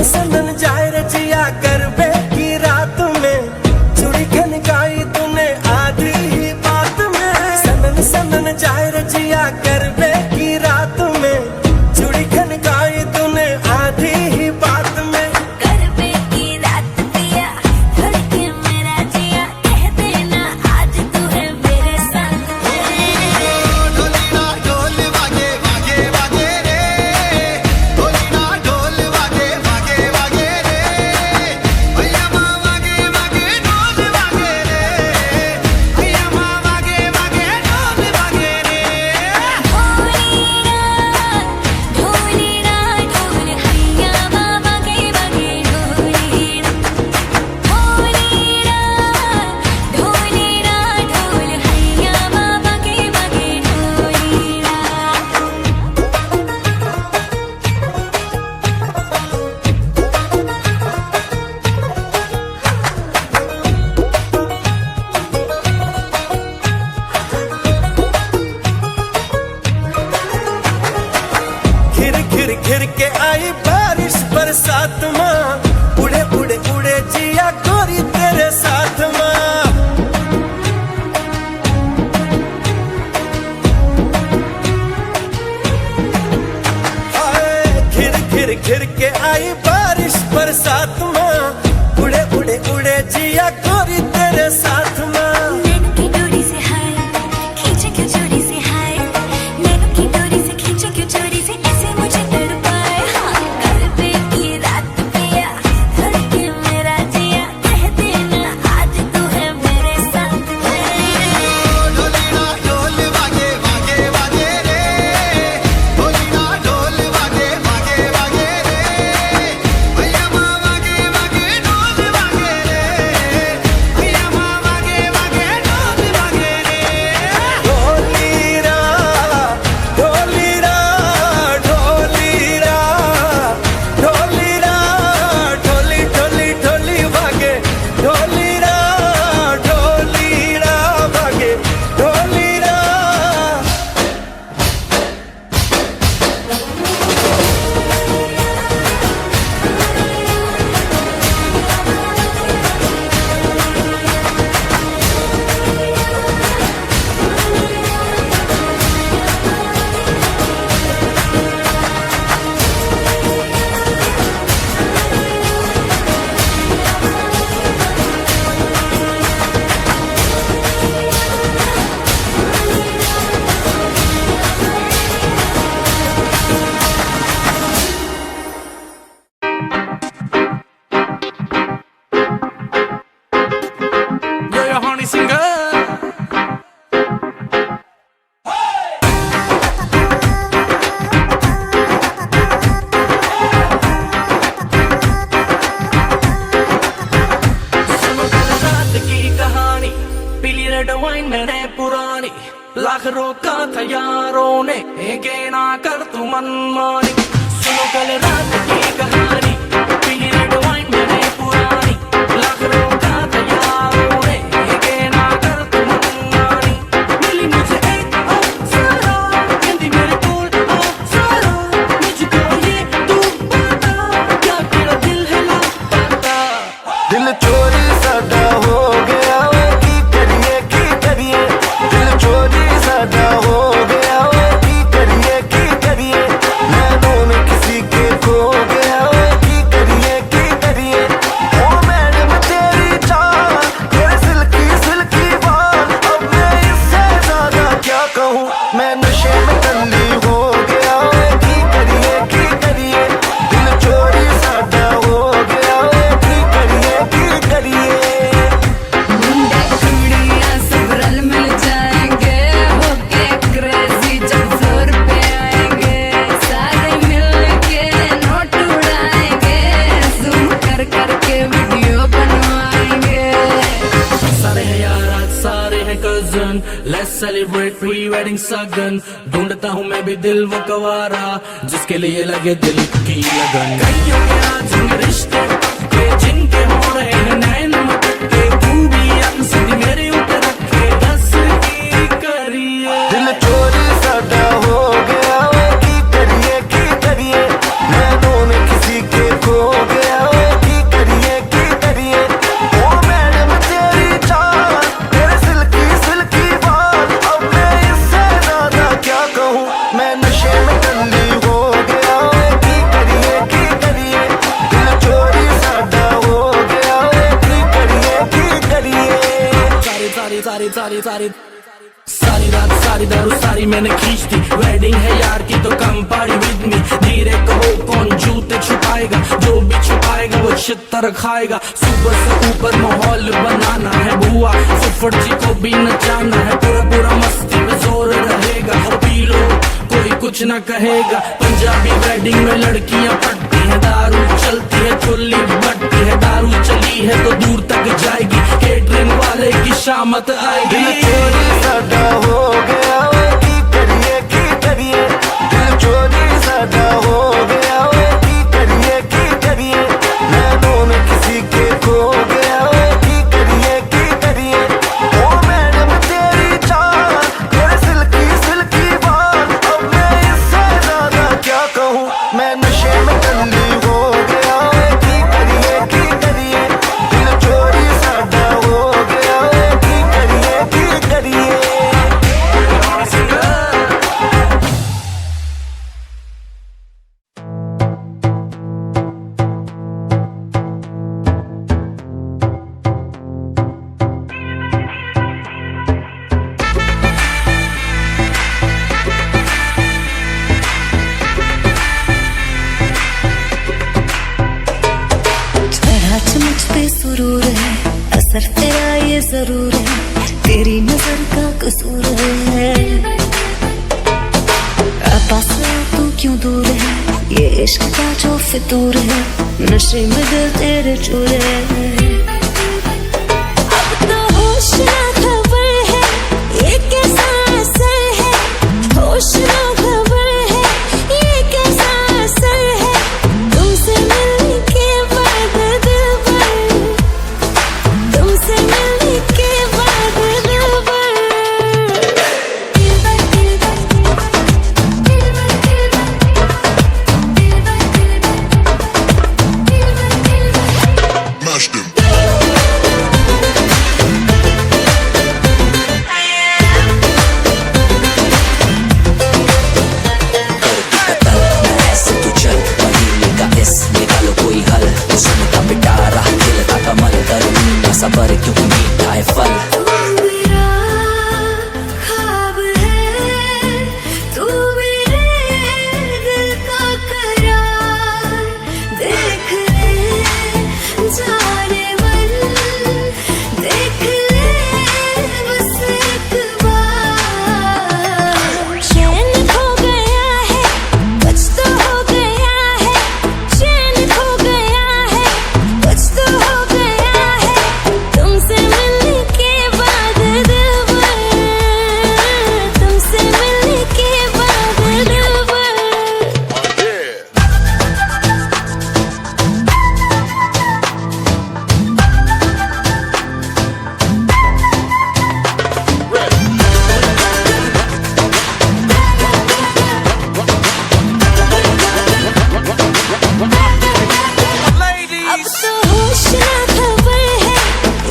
सनन जाए रजिया गरबे की रात में, चूड़ी खनकाई तूने आधी ही बात में। सनन सनन जाए रजिया गरबे की रात में, चूड़ी खनकाई तूने आधी ही बात में। गरबे की रात पिया धड़के मेरा जिया, कह देना आज तू है मेरे साथ। ढोली ना ढोल वागे वागे वागे रे, ढोली ना ढोल वागे वागे वागे रे, भैया माँ वागे वागे ढोल वागे रे, भैया माँ वागे वागे ढोल वागे रे। ढोली ना ढोल हैया बाबा के बगे ढोली ना, ढोली ना ढोल हैया बाबा के बगे ढोली ना। घिर घिर घिर के आई बारिश बरसात माँ, उड़े उड़े उड़े जिया गोरी तेरे साथ माँ। आए, घिर घिर घिर के आई बारिश बरसात माँ, उड़े उड़े उड़े जिया गोरी तेरे साथ माँ। नैनों की डोरी से हाय खींचे क्यों चोरी से, हाय नैनों की डोरी से खींचे क्यों चोरी से, ऐसे मुझे तड़पाए। हाँ गरबे की रात पिया धड़के मेरा जिया, कह देना आज तू है मेरे साथ। ढोली ना ढोल वागे वागे वागे रे, ढोली ना ढोल वागे वागे वागे रे, भैया माँ वागे वागे ढोल वागे रे, भैया माँ वागे वागे ढोल वागे रे। ढोलीरा ढोलीरा ढोलीरा ढोलीरा ढोली ढोली ढोली भागे, ढोलीरा ढोलीरा भागे, ढोलीरा। Yo, yo, honey singer. सुनो कल रात की कहानी, पीली रेड वाइन मैंने पुरानी, लाख रोका था यारों ने, के ना कर तू मनमानी। सुनो कल रात की कहानी, पीली रेड वाइन मैंने पुरानी, लाख रोका था यारों ने, के ना कर तू मनमानी। मिली मुझे एक अप्सरा, कहती मेरे कोल अप्सरा, मुझको ये तू बता, क्या तेरा दिल है लापता। दिल चोरी साडा हो गया वे की करिए, दिल चोरी साडा हो गया वे की करिए, नैनों में किसी के खो गया वे की करिए। ओ मैडम let's celebrate pre-wedding सगन। ढूंढता हूँ मैं भी दिल वो कवारा जिसके लिए लगे दिल की लगन। कईयों के आज रिश्ते पक्के जिनके हो रहे हैं नैन मटके, तू भी अपनी सिद्धि मेरे ऊपर रखे दस की करिए। दिल चोरी साडा हो गया वे की करिए नैनों में किसी के खो गया वे की करिए ओ मैडम तेरी चाल तेरे सिल्की बाल, अब मैं इससे ज्यादा क्या कहूँ, मैं नशे में टल्ली हो गया वे की करिए दिल चोरी साडा हो गया वे की करिए। सारी रात सारी दारू सारी मैंने खींच दी। वेडिंग है यार की तो कम पार्टी विद मी। धीरे कहो कौन जूते छुपाएगा, जो भी छुपाएगा वो छितर खाएगा। सुबह से ऊपर माहौल बनाना है बुआ, फुफड़ जी को भी नचाना है। पूरा मस्ती में जोर रहेगा, पी लो कोई कुछ ना कहेगा। पंजाबी वेडिंग में लड़कियां पटती है, दारू चलती है चुल्ली बटती है। दारू चली है तो दूर तक जाएगी, केटरिंग वाले की शामत आएगी। दिल चोरी साडा हो गया वे की करिए दिल चोरी साडा हो गया वे की करिए नैनों में किसी के खो गया वे की करिए ओ मैडम तेरी चाल तेरे सिल्की बाल, अब मैं इससे ज्यादा क्या कहूँ, मैं नशे में टल्ली हो गया वे की करिए दिल चोरी साडा हो गया वे की करिए। मुझ पे सुरूर है, असर तेरा ये जरूर है, तेरी नजर का कसूर है। पास तू क्यों दूर है, ये इश्क का जो फितूर है, नशे में दिल तेरे चूर है। अब तो होश ना खबर है, ये कैसा असर है, होश ना खबर है, ये कैसा असर है। तुमसे मिलने के बाद तुमसे मिलने के बाद सबर क्योंकि मीठा है फल। तू मेरा ख्वाब है, तू मेरे दिल का करार, देख ले जाने मन, देख ले बस एक बार। चैन खो गया है, कुछ तो हो गया है, चैन खो गया है, कुछ तो हो गया है। तुमसे मिलने के बाद तुमसे मिलने के बाद अब तो होश ना खबर है,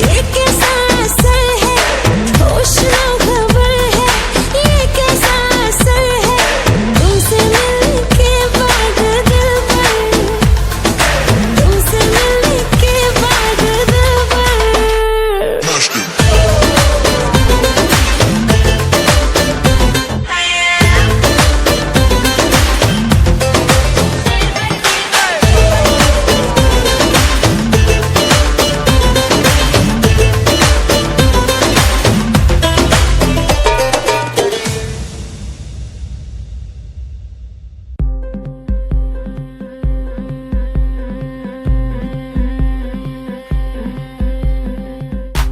ये कैसा असर है, होश ना खबर है, ये कैसा असर है। तुमसे मिलने के बाद तुमसे मिलने के बाद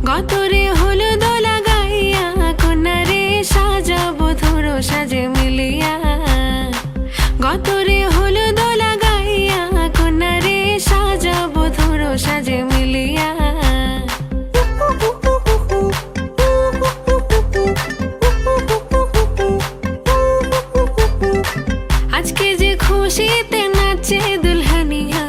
গতরে হলুদ লাগাইয়া কোনা সাজে মিলিয়া গতরে হলুদ লাগাইয়া কন্যারে সাজাবো ধর সাজে মিলিয়া আজকে যে খুশিতে নাচে দুলহানিয়া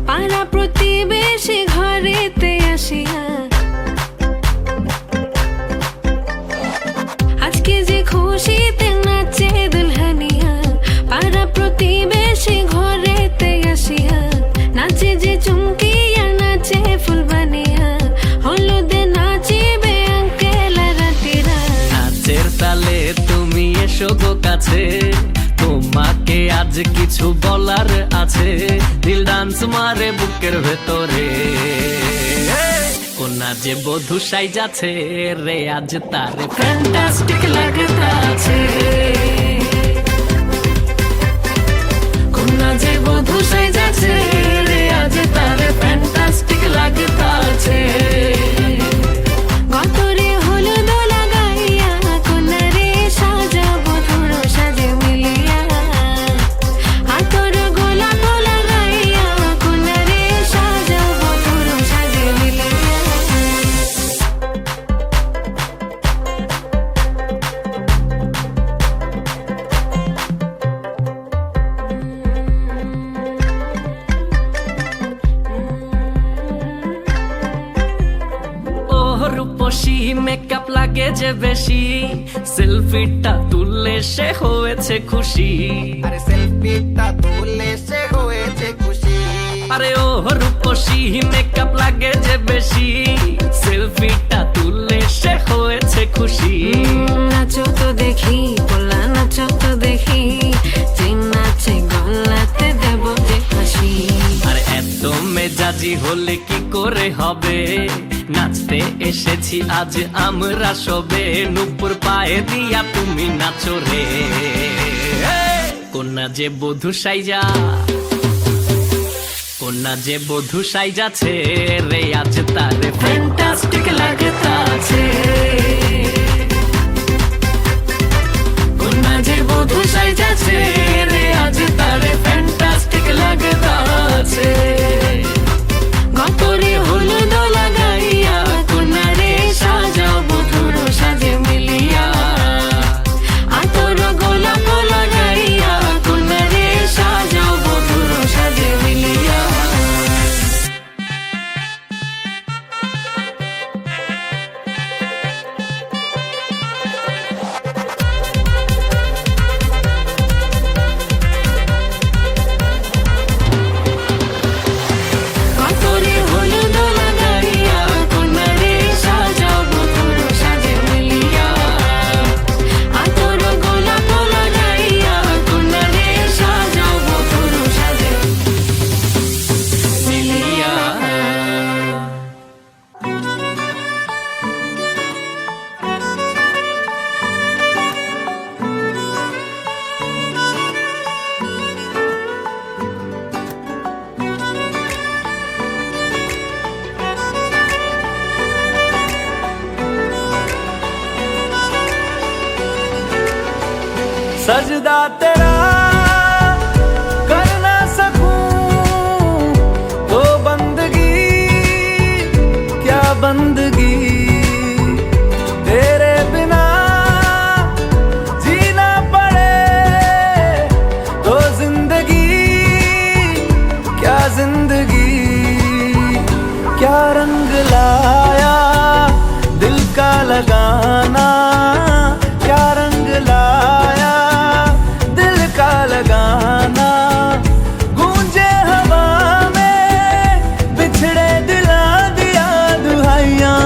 পাড়া প্রতিবেশী ঘরেতে আসিয়া আজকে যে খুশিতে নাচে দুলহানিয়া পাড়া প্রতিবেশী ঘরেতে আসিয়া নাচে যে চুমকিয়া নাচে ফুলবানিয়া হলুদে নাচিবে আঙ্কেল রাতিরা নাচের তালে তুমি এসো গো কাছে তোমাকে আজ কিছু বলার আছে দিল ডান্স মারে বুকের ভেতরে কোনা যে বধূ সাই যাচ্ছে রে আজ তারে ফ্যান্টাস্টিক লাগতাছে কোনা যে বধূ সাই যাচ্ছে রে আজ তারে ফ্যান্টাস্টিক লাগতাছে গতরে হলুদ লাগাইয়া কন্যারে সাজাবো ধর সাজে মিলিয়া হাতর গোলাপ লাগাইয়া কন্যারে সাজাবো ধর সাজে মিলিয়া ও রূপসী মেকআপ লাগে যে বেশি সেলফিটা তুললে সে হয়েছে খুশি আরে সেলফিটা তুললে সে হয়েছে খুশি আরে ও রূপসী মেকআপ লাগে যে বেশি সেলফিটা তুললে সে হয়েছে খুশি নাচো তো দেখি পোলা নাচো তো দেখি যে নাচে গলাতে দেব যে হাসি আর এত মেজাজি হলে কি করে হবে নাচতে এসেছি আজ আমরা সবে নুপুর পায়ে দিয়া তুমি নাচো রে কোনা যে বধূ সাইজা কোনা যে বধূ সাইজাছে রে আজ তারে ফ্যান্টাস্টিক লাগতাছে কোনা যে বধূ সাইজাছে রে আজ তারে ফ্যান্টাস্টিক লাগতাছে গতরে হলুদ লাগাইয়া কন্যারে সাজাবো ধর সাজে মিলিয়া আতর গোলাপ লাগাইয়া কন্যারে সাজাবো ধর সাজে মিলিয়া গতরে হলুদ লাগাইয়া কন্যারে সাজাবো ধর সাজে মিলিয়া আতর গোলাপ লাগাইয়া কন্যারে সাজাবো ধর সাজে মিলিয়া सजदा तेरा कर ना सकूं तो बंदगी क्या बंदगी तेरे बिना जीना पड़े तो जिंदगी क्या जिंदगी क्या रंग लाया दिल का लगाना क्या रंग लाया दिल का लगाना गूंजे हवा में बिछड़े दिला दिया दुहाइयां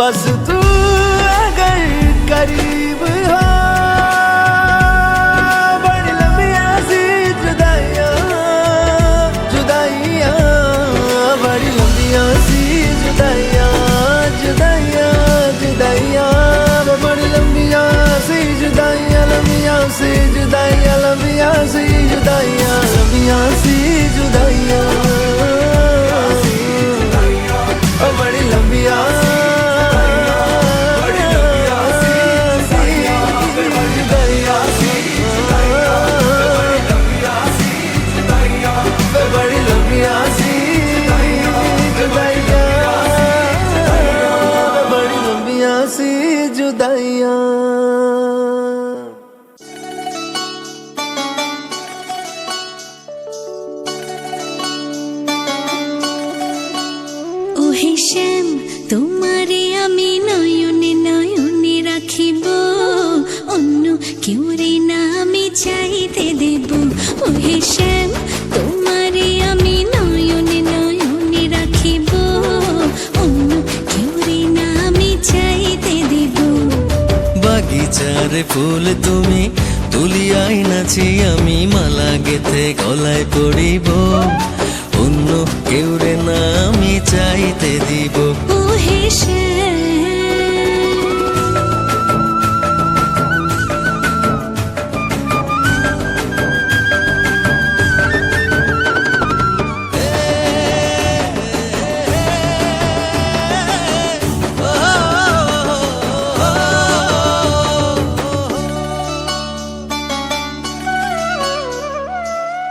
बस तू अगर करीब हो बड़ी लंबियां सी जुदाइयां जुदाइयां बड़ी लंबियां सी जुदाइयां जुदाइयां जुदाइयां बड़ी लंबियां सी जुदाइयां लंबियां सी जुदाइयां लंबियां सी जुदाइयां लंबियां सी जुदाइयां बड़ी लंबियां बड़ी लंबियां सी जुदाइयां बड़ी लंबियां सी जुदाइयां ওহে শ্যাম তোমারে আমি নয়নে নয়নে রাখিব অন্য কেউ রে না আমি চাইতে দেব ওহে শ্যাম তোমারে আমি নয়নে নয়নে রাখিব অন্য কেউ রে না আমি চাইতে দেব বাগিচার ফুল তুমি তুলিয়াই নাছি আমি মালা গেথে গলায় পড়িব অন্য কেউ রে না আমি চাইতে দিব ওহে শ্যাম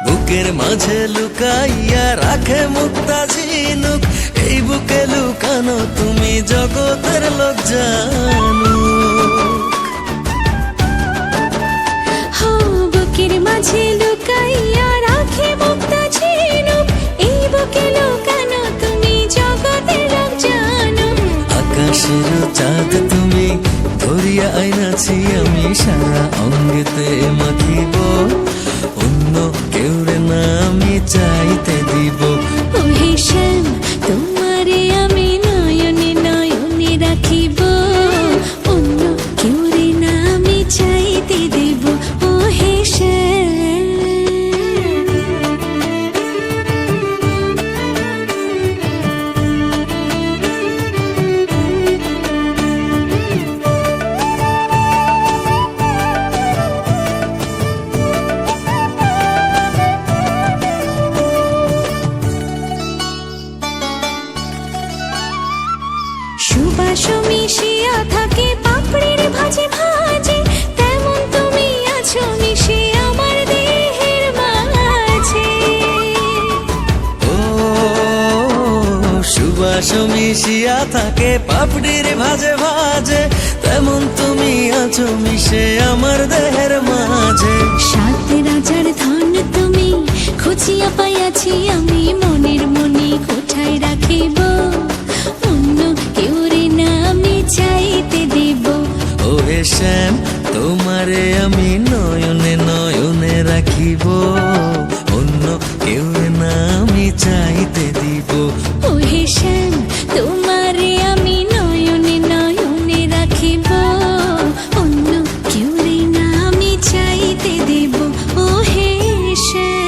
বুকের মাঝে লুকাইয়া রাখে মুক্তা ঝিনুক এই বুকে লুকানো তুমি জগতের লোক জানো হো বুকের মাঝে লুকাইয়া রাখে মুক্তা ঝিনুক এই বুকে লুকানো তুমি জগতের লোক জানো আকাশের চাঁদ তুমি ধরিয়া আইনাছি আমি সারা অঙ্গেতে মাখিব অন্য কেউ রে না আমি চাইতে দিব ওহে শ্যাম তোমারে আমি নয়নে নয়নে রাখিব অন্য কেউ রে না আমি চাইতে দেব ওহে শ্যাম সুবাস মিশিয়া থাকে পাপড়ির ভাজে ভাজে তেমন তুমি আছো মিশে আমার দেহের মাঝে ও সুবাস মিশিয়া থাকে পাপড়ির ভাজে ভাজে তেমন তুমি আছো মিশে আমার দেহের মাঝে সাত রাজার ধন তুমি খুঁজিয়া পাইয়াছি আমি মনের মনে কোঠায় রাখিব অন্য কেউ রে না আমি চাইতে দেব ওহে শ্যাম তোমারে আমি নয়নে নয়নে রাখিব অন্য কেউ না আমি চাইতে দিব ওহে শ্যাম তোমারে আমি নয়নে নয়নে রাখিব অন্য কেউ রে না আমি চাইতে দেব ওহে শ্যাম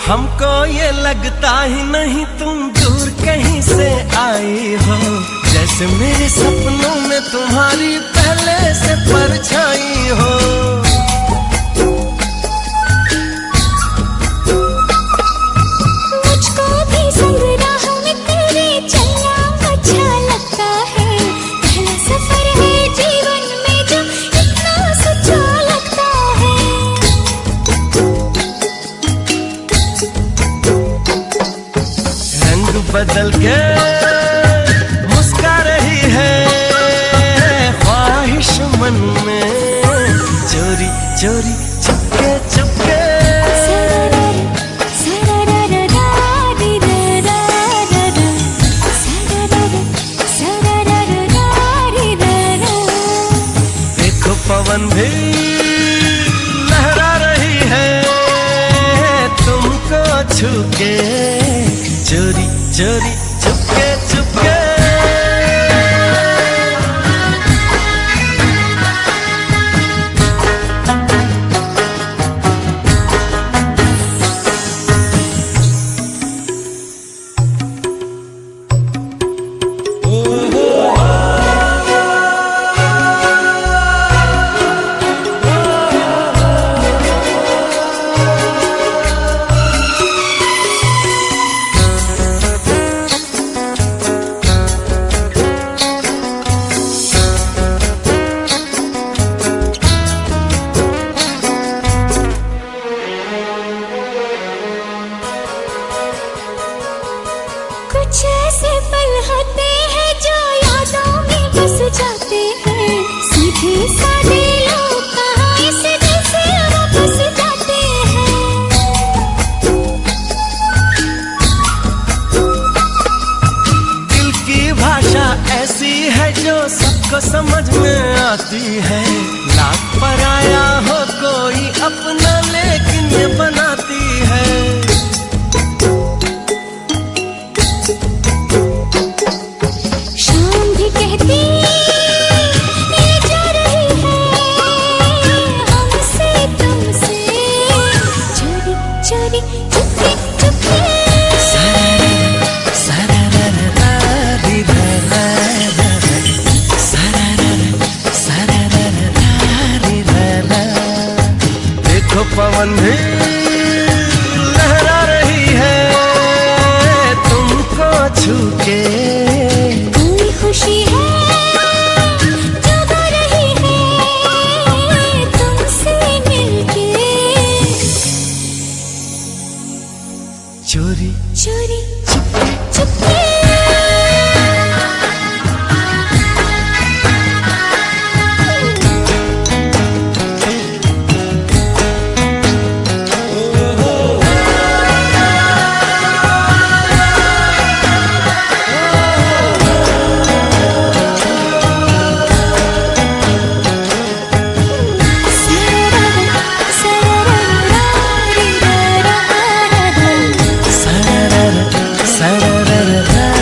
हमको ये लगता ही नहीं तुम दूर कहीं से आई हो, जैसे मेरे सपनों में तुम्हारी पहले से परछाई हो। मुझको भी संग राह में तेरे चलना अच्छा लगता है, पहला सफर है जीवन में जो इतना सच्चा लगता है। रंग बदल के मुस्का रही है ख्वाहिश मन में, चोरी चोरी चुपके चुपके। देखो पवन भी लहरा रही है तुमको छू के, चोरी चोरी चुपके चुपके। कुछ ऐसे पल होते हैं जो यादों में बस जाते हैं, सीधे साधे लोग कहाँ इस दिल से वापस जाते हैं। दिल की भाषा ऐसी है जो सबको समझ में आती है, लाख पराया हो कोई अपना लेकिन ये बनाती है। शाम भी कहती ये जा रही है हमसे तुमसे, चोरी चोरी चुपके चुपके। देखो पवन भी लहरा रही है तुमको छू के, कोई खुशी है जो गा रही है तुमसे मिलके, चोरी चोरी चुपके चुपके। सरर सरर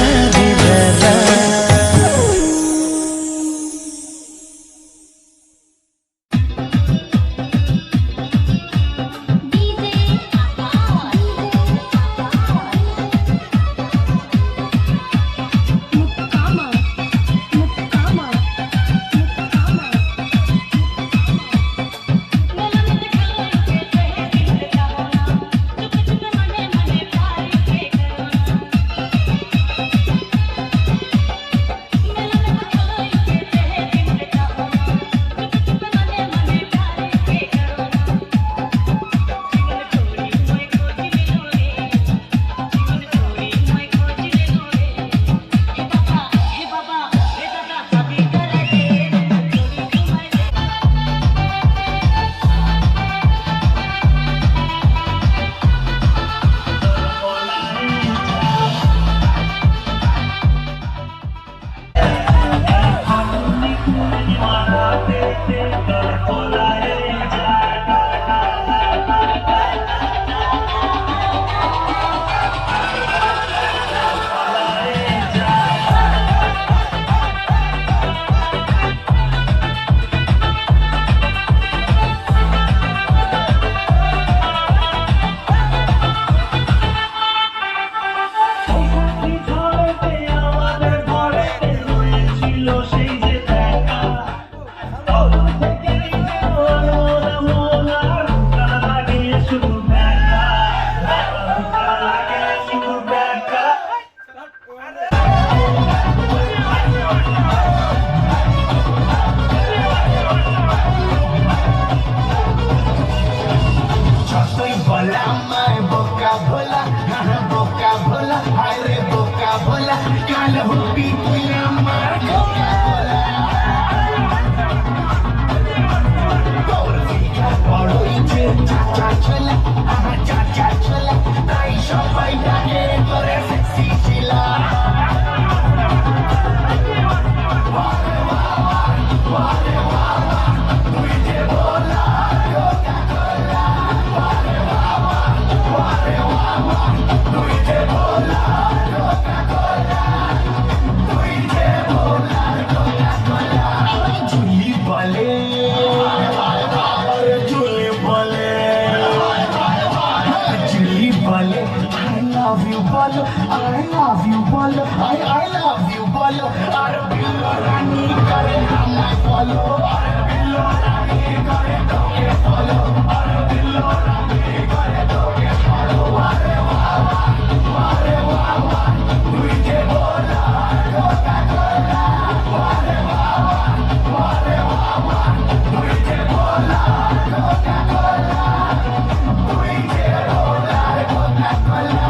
love you bolo I love you bolo I love you bolo আর বিল্লো রানী করে আমায় বলো আর বিল্লো রানী করে তোকে বলো আর বিল্লো রানী করে তোকে বলো আরে বাবা আরে বাবা তুই যে বলা কোকা কোলা আরে বাবা আরে বাবা তুই যে বলা কোকা কোলা তুই যে বলা কোকা কোলা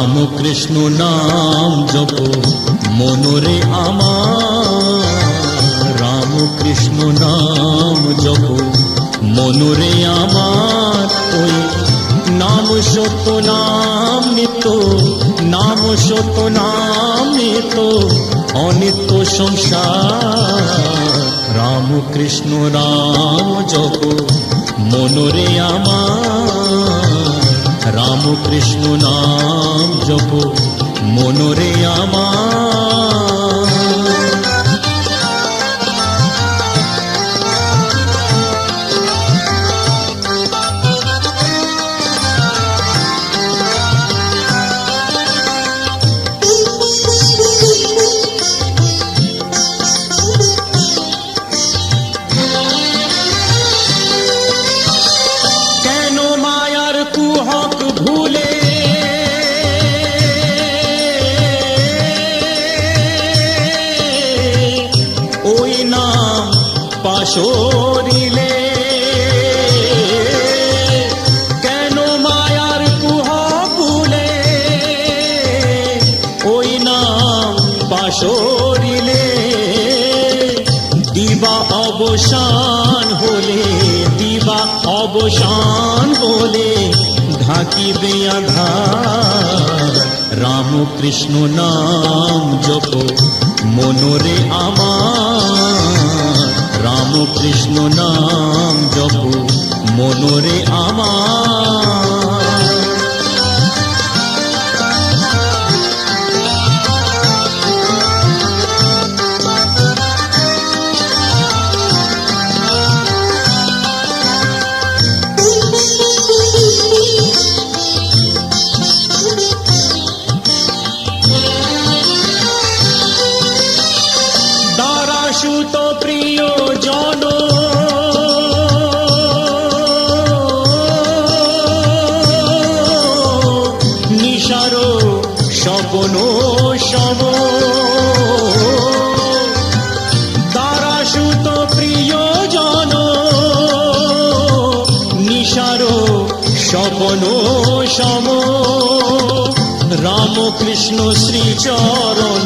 রাম কৃষ্ণ নাম জপ মনরে আমার, রাম কৃষ্ণ নাম জপ মনরে আমার। ওই নাম সত্য নাম নিত্য, নাম সত্য নাম নিত্য অনিত্য সংসার। রাম কৃষ্ণ নাম জপ মনরে আমার, রাম কৃষ্ণ নাম জপ মনরে আমার। কেন মায়ার কুহক ভুলে ওই নাম পাশরিলে, কেন মায়ার কুহক ভুলে ওই নাম পাশরিলে। দিবা অবসান হলে, দিবা অবসান হলে ঢাকিবে আধার। রাম কৃষ্ণ নাম জপ মনরে আমার, রাম কৃষ্ণ নাম জপ মনরে আমার। দারাসুত প্রিয় জন নিশারো স্বপ্ন সব, দারাসুত প্রিয় জন নিশারো স্বপ্ন সম। রাম কৃষ্ণ শ্রীচরণ,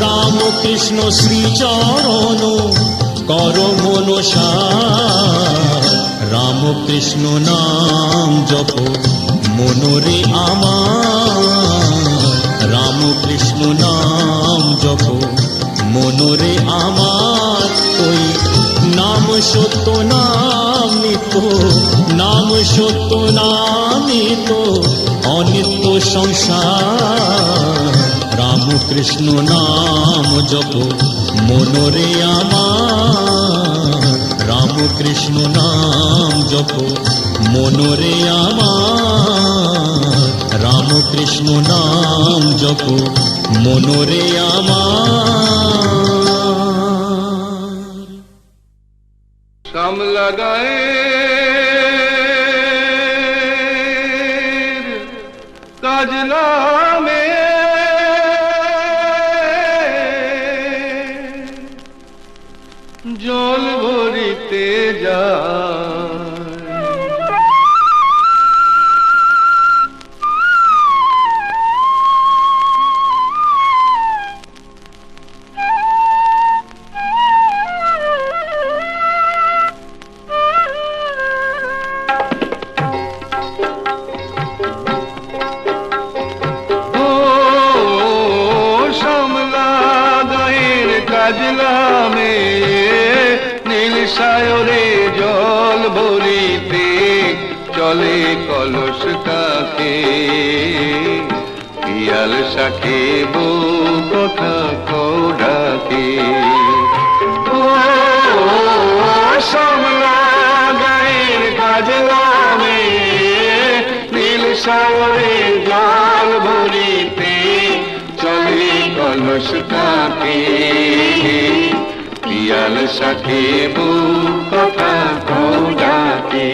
রাম কৃষ্ণ শ্রীচরণ কর মনসার। রাম কৃষ্ণ নাম জপ মনরে আমার, রাম কৃষ্ণ নাম জপ মনরে আমার। ওই নাম সত্য নাম নিত্য, নাম সত্য নাম নিত্য অনিত্য সংসার। রাম কৃষ্ণ নাম জপ মনরে আমার, রাম কৃষ্ণ নাম জপ মনরে আমার, রাম কৃষ্ণ নাম জপ মনরে আমার। শাম লাগায়ে কাজ নামে জল ভরিতে যায়। কাজলামে নীল সায়রে জল ভরিতে চলে কলস কাকে, পিয়াল শাকে বউ কথা কও ডাকে। ও শ্যামলা গায়ের কাজলামে নীল সায়রে জল ভরিতে চলে কলস কাকে, পিয়াল শাকে বউ কথা কও ডাকে।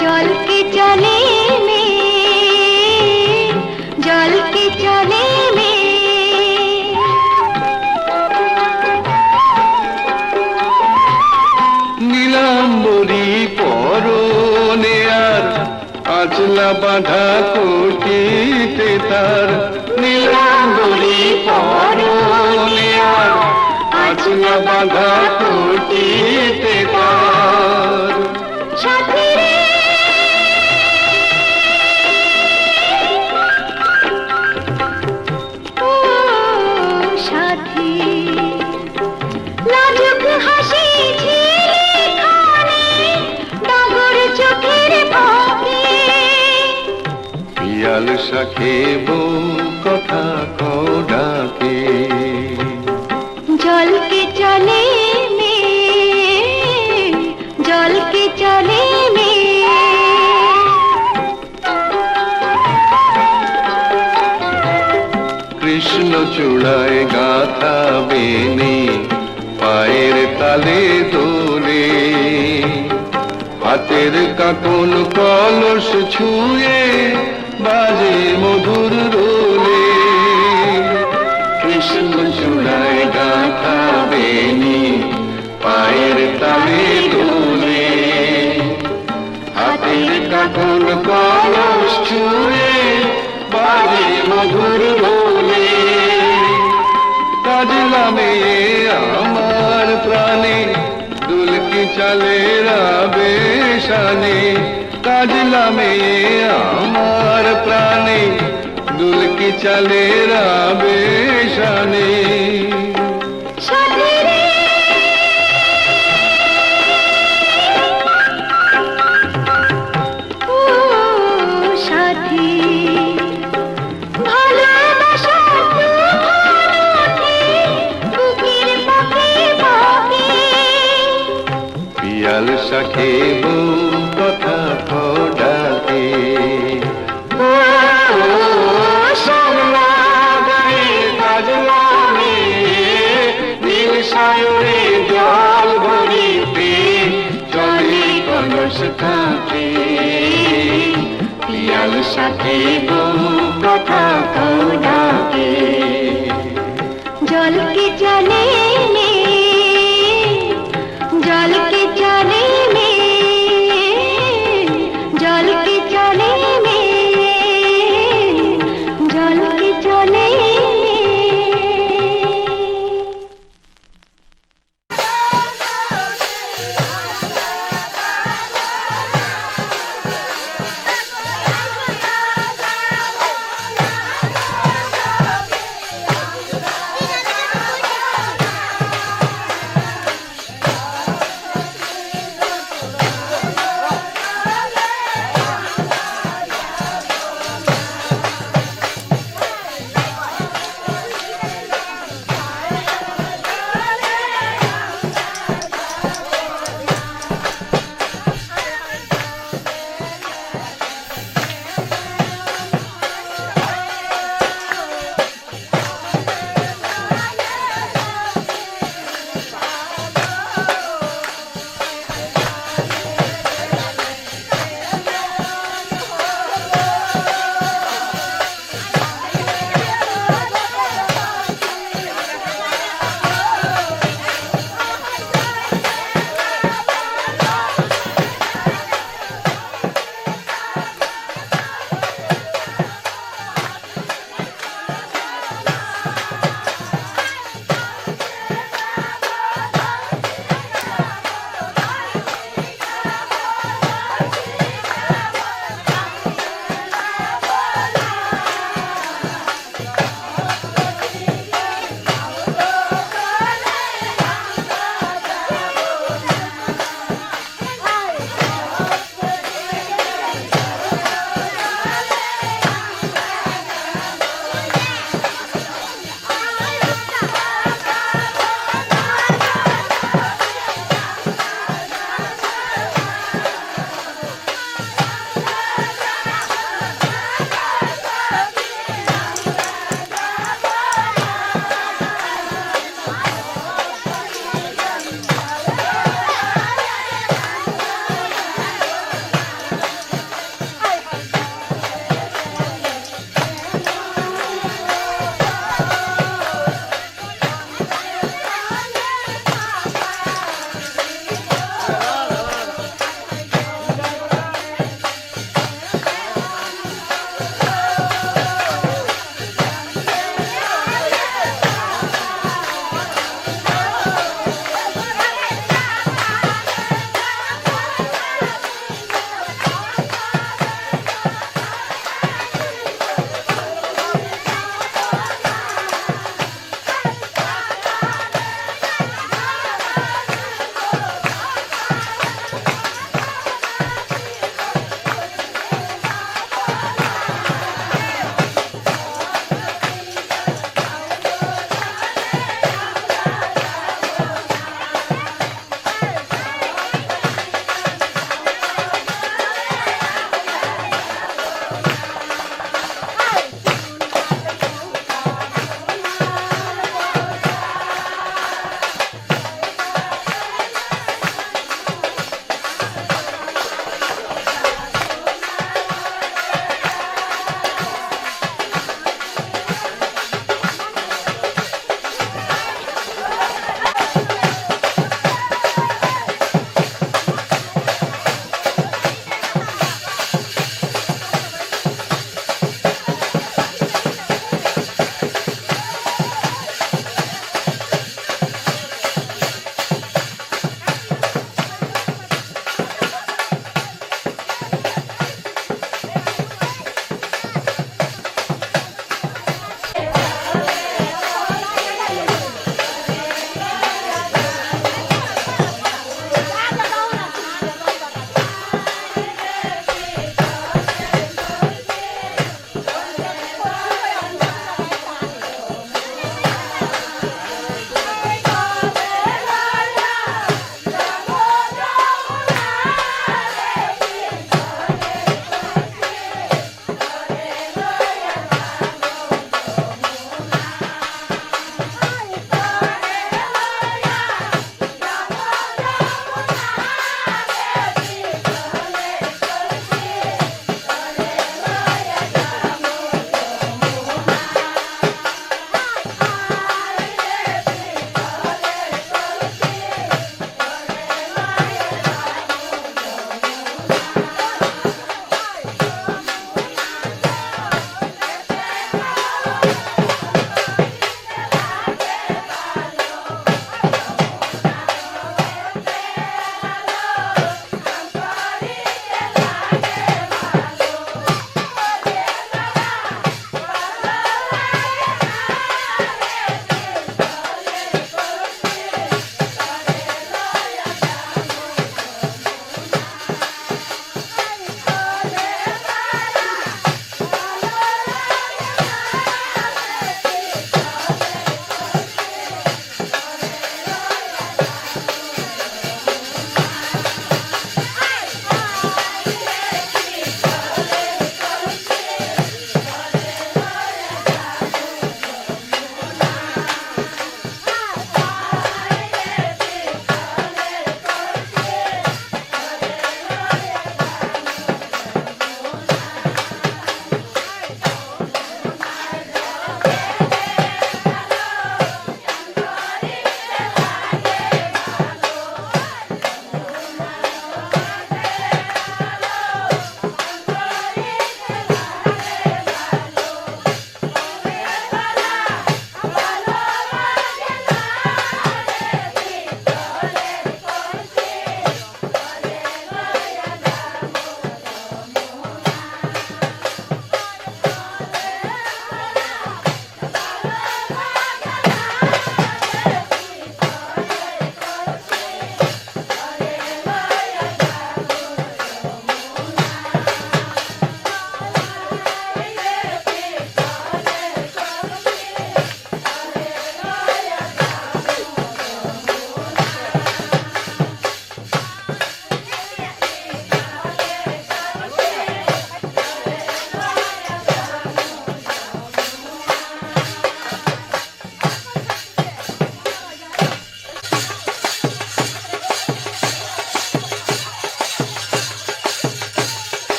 জল কে চলে মে, জল কে চলে মে, নীলাম্বরী পরনে আর আজলা বাঁধা কুটিতে তার নীলাম্বরী পরনে আর আজলা বাঁধা কুটিতে তার সাথী লাজুক হাসি ঝিলিখানে ডগর চোখের ফাঁকে পিয়াল শাখে বউ কথা কও ডাকে জলকে চলে মে জলকে চলে মে কৃষ্ণ চূড়ায় গাথা বেনে পায়ের তালে দোলে হাতের কাকন কলস ছুঁয়ে বাজে মধুর রোলে কৃষ্ণ চূড়ায় গাথা বেনে পায়ের তালে দোলে হাতের কাকন কলস ছুঁয়ে বাজে মধুর রোলে কাজলা মেয়ে আমার প্রাণে দুলকি চলে রাবে শানে কাজলা মেয়ে আমার প্রাণে দুলকি চলে রাবে শানে সাথী ভালোবাসা বুকের পাখি পাখি পিয়াল শাখে বউ কথা কও ডাকে নীল সায়রে জল ভরিতে চলে কলস কাঁপে পিয়াল শাখে বউ কথা কও ডাকে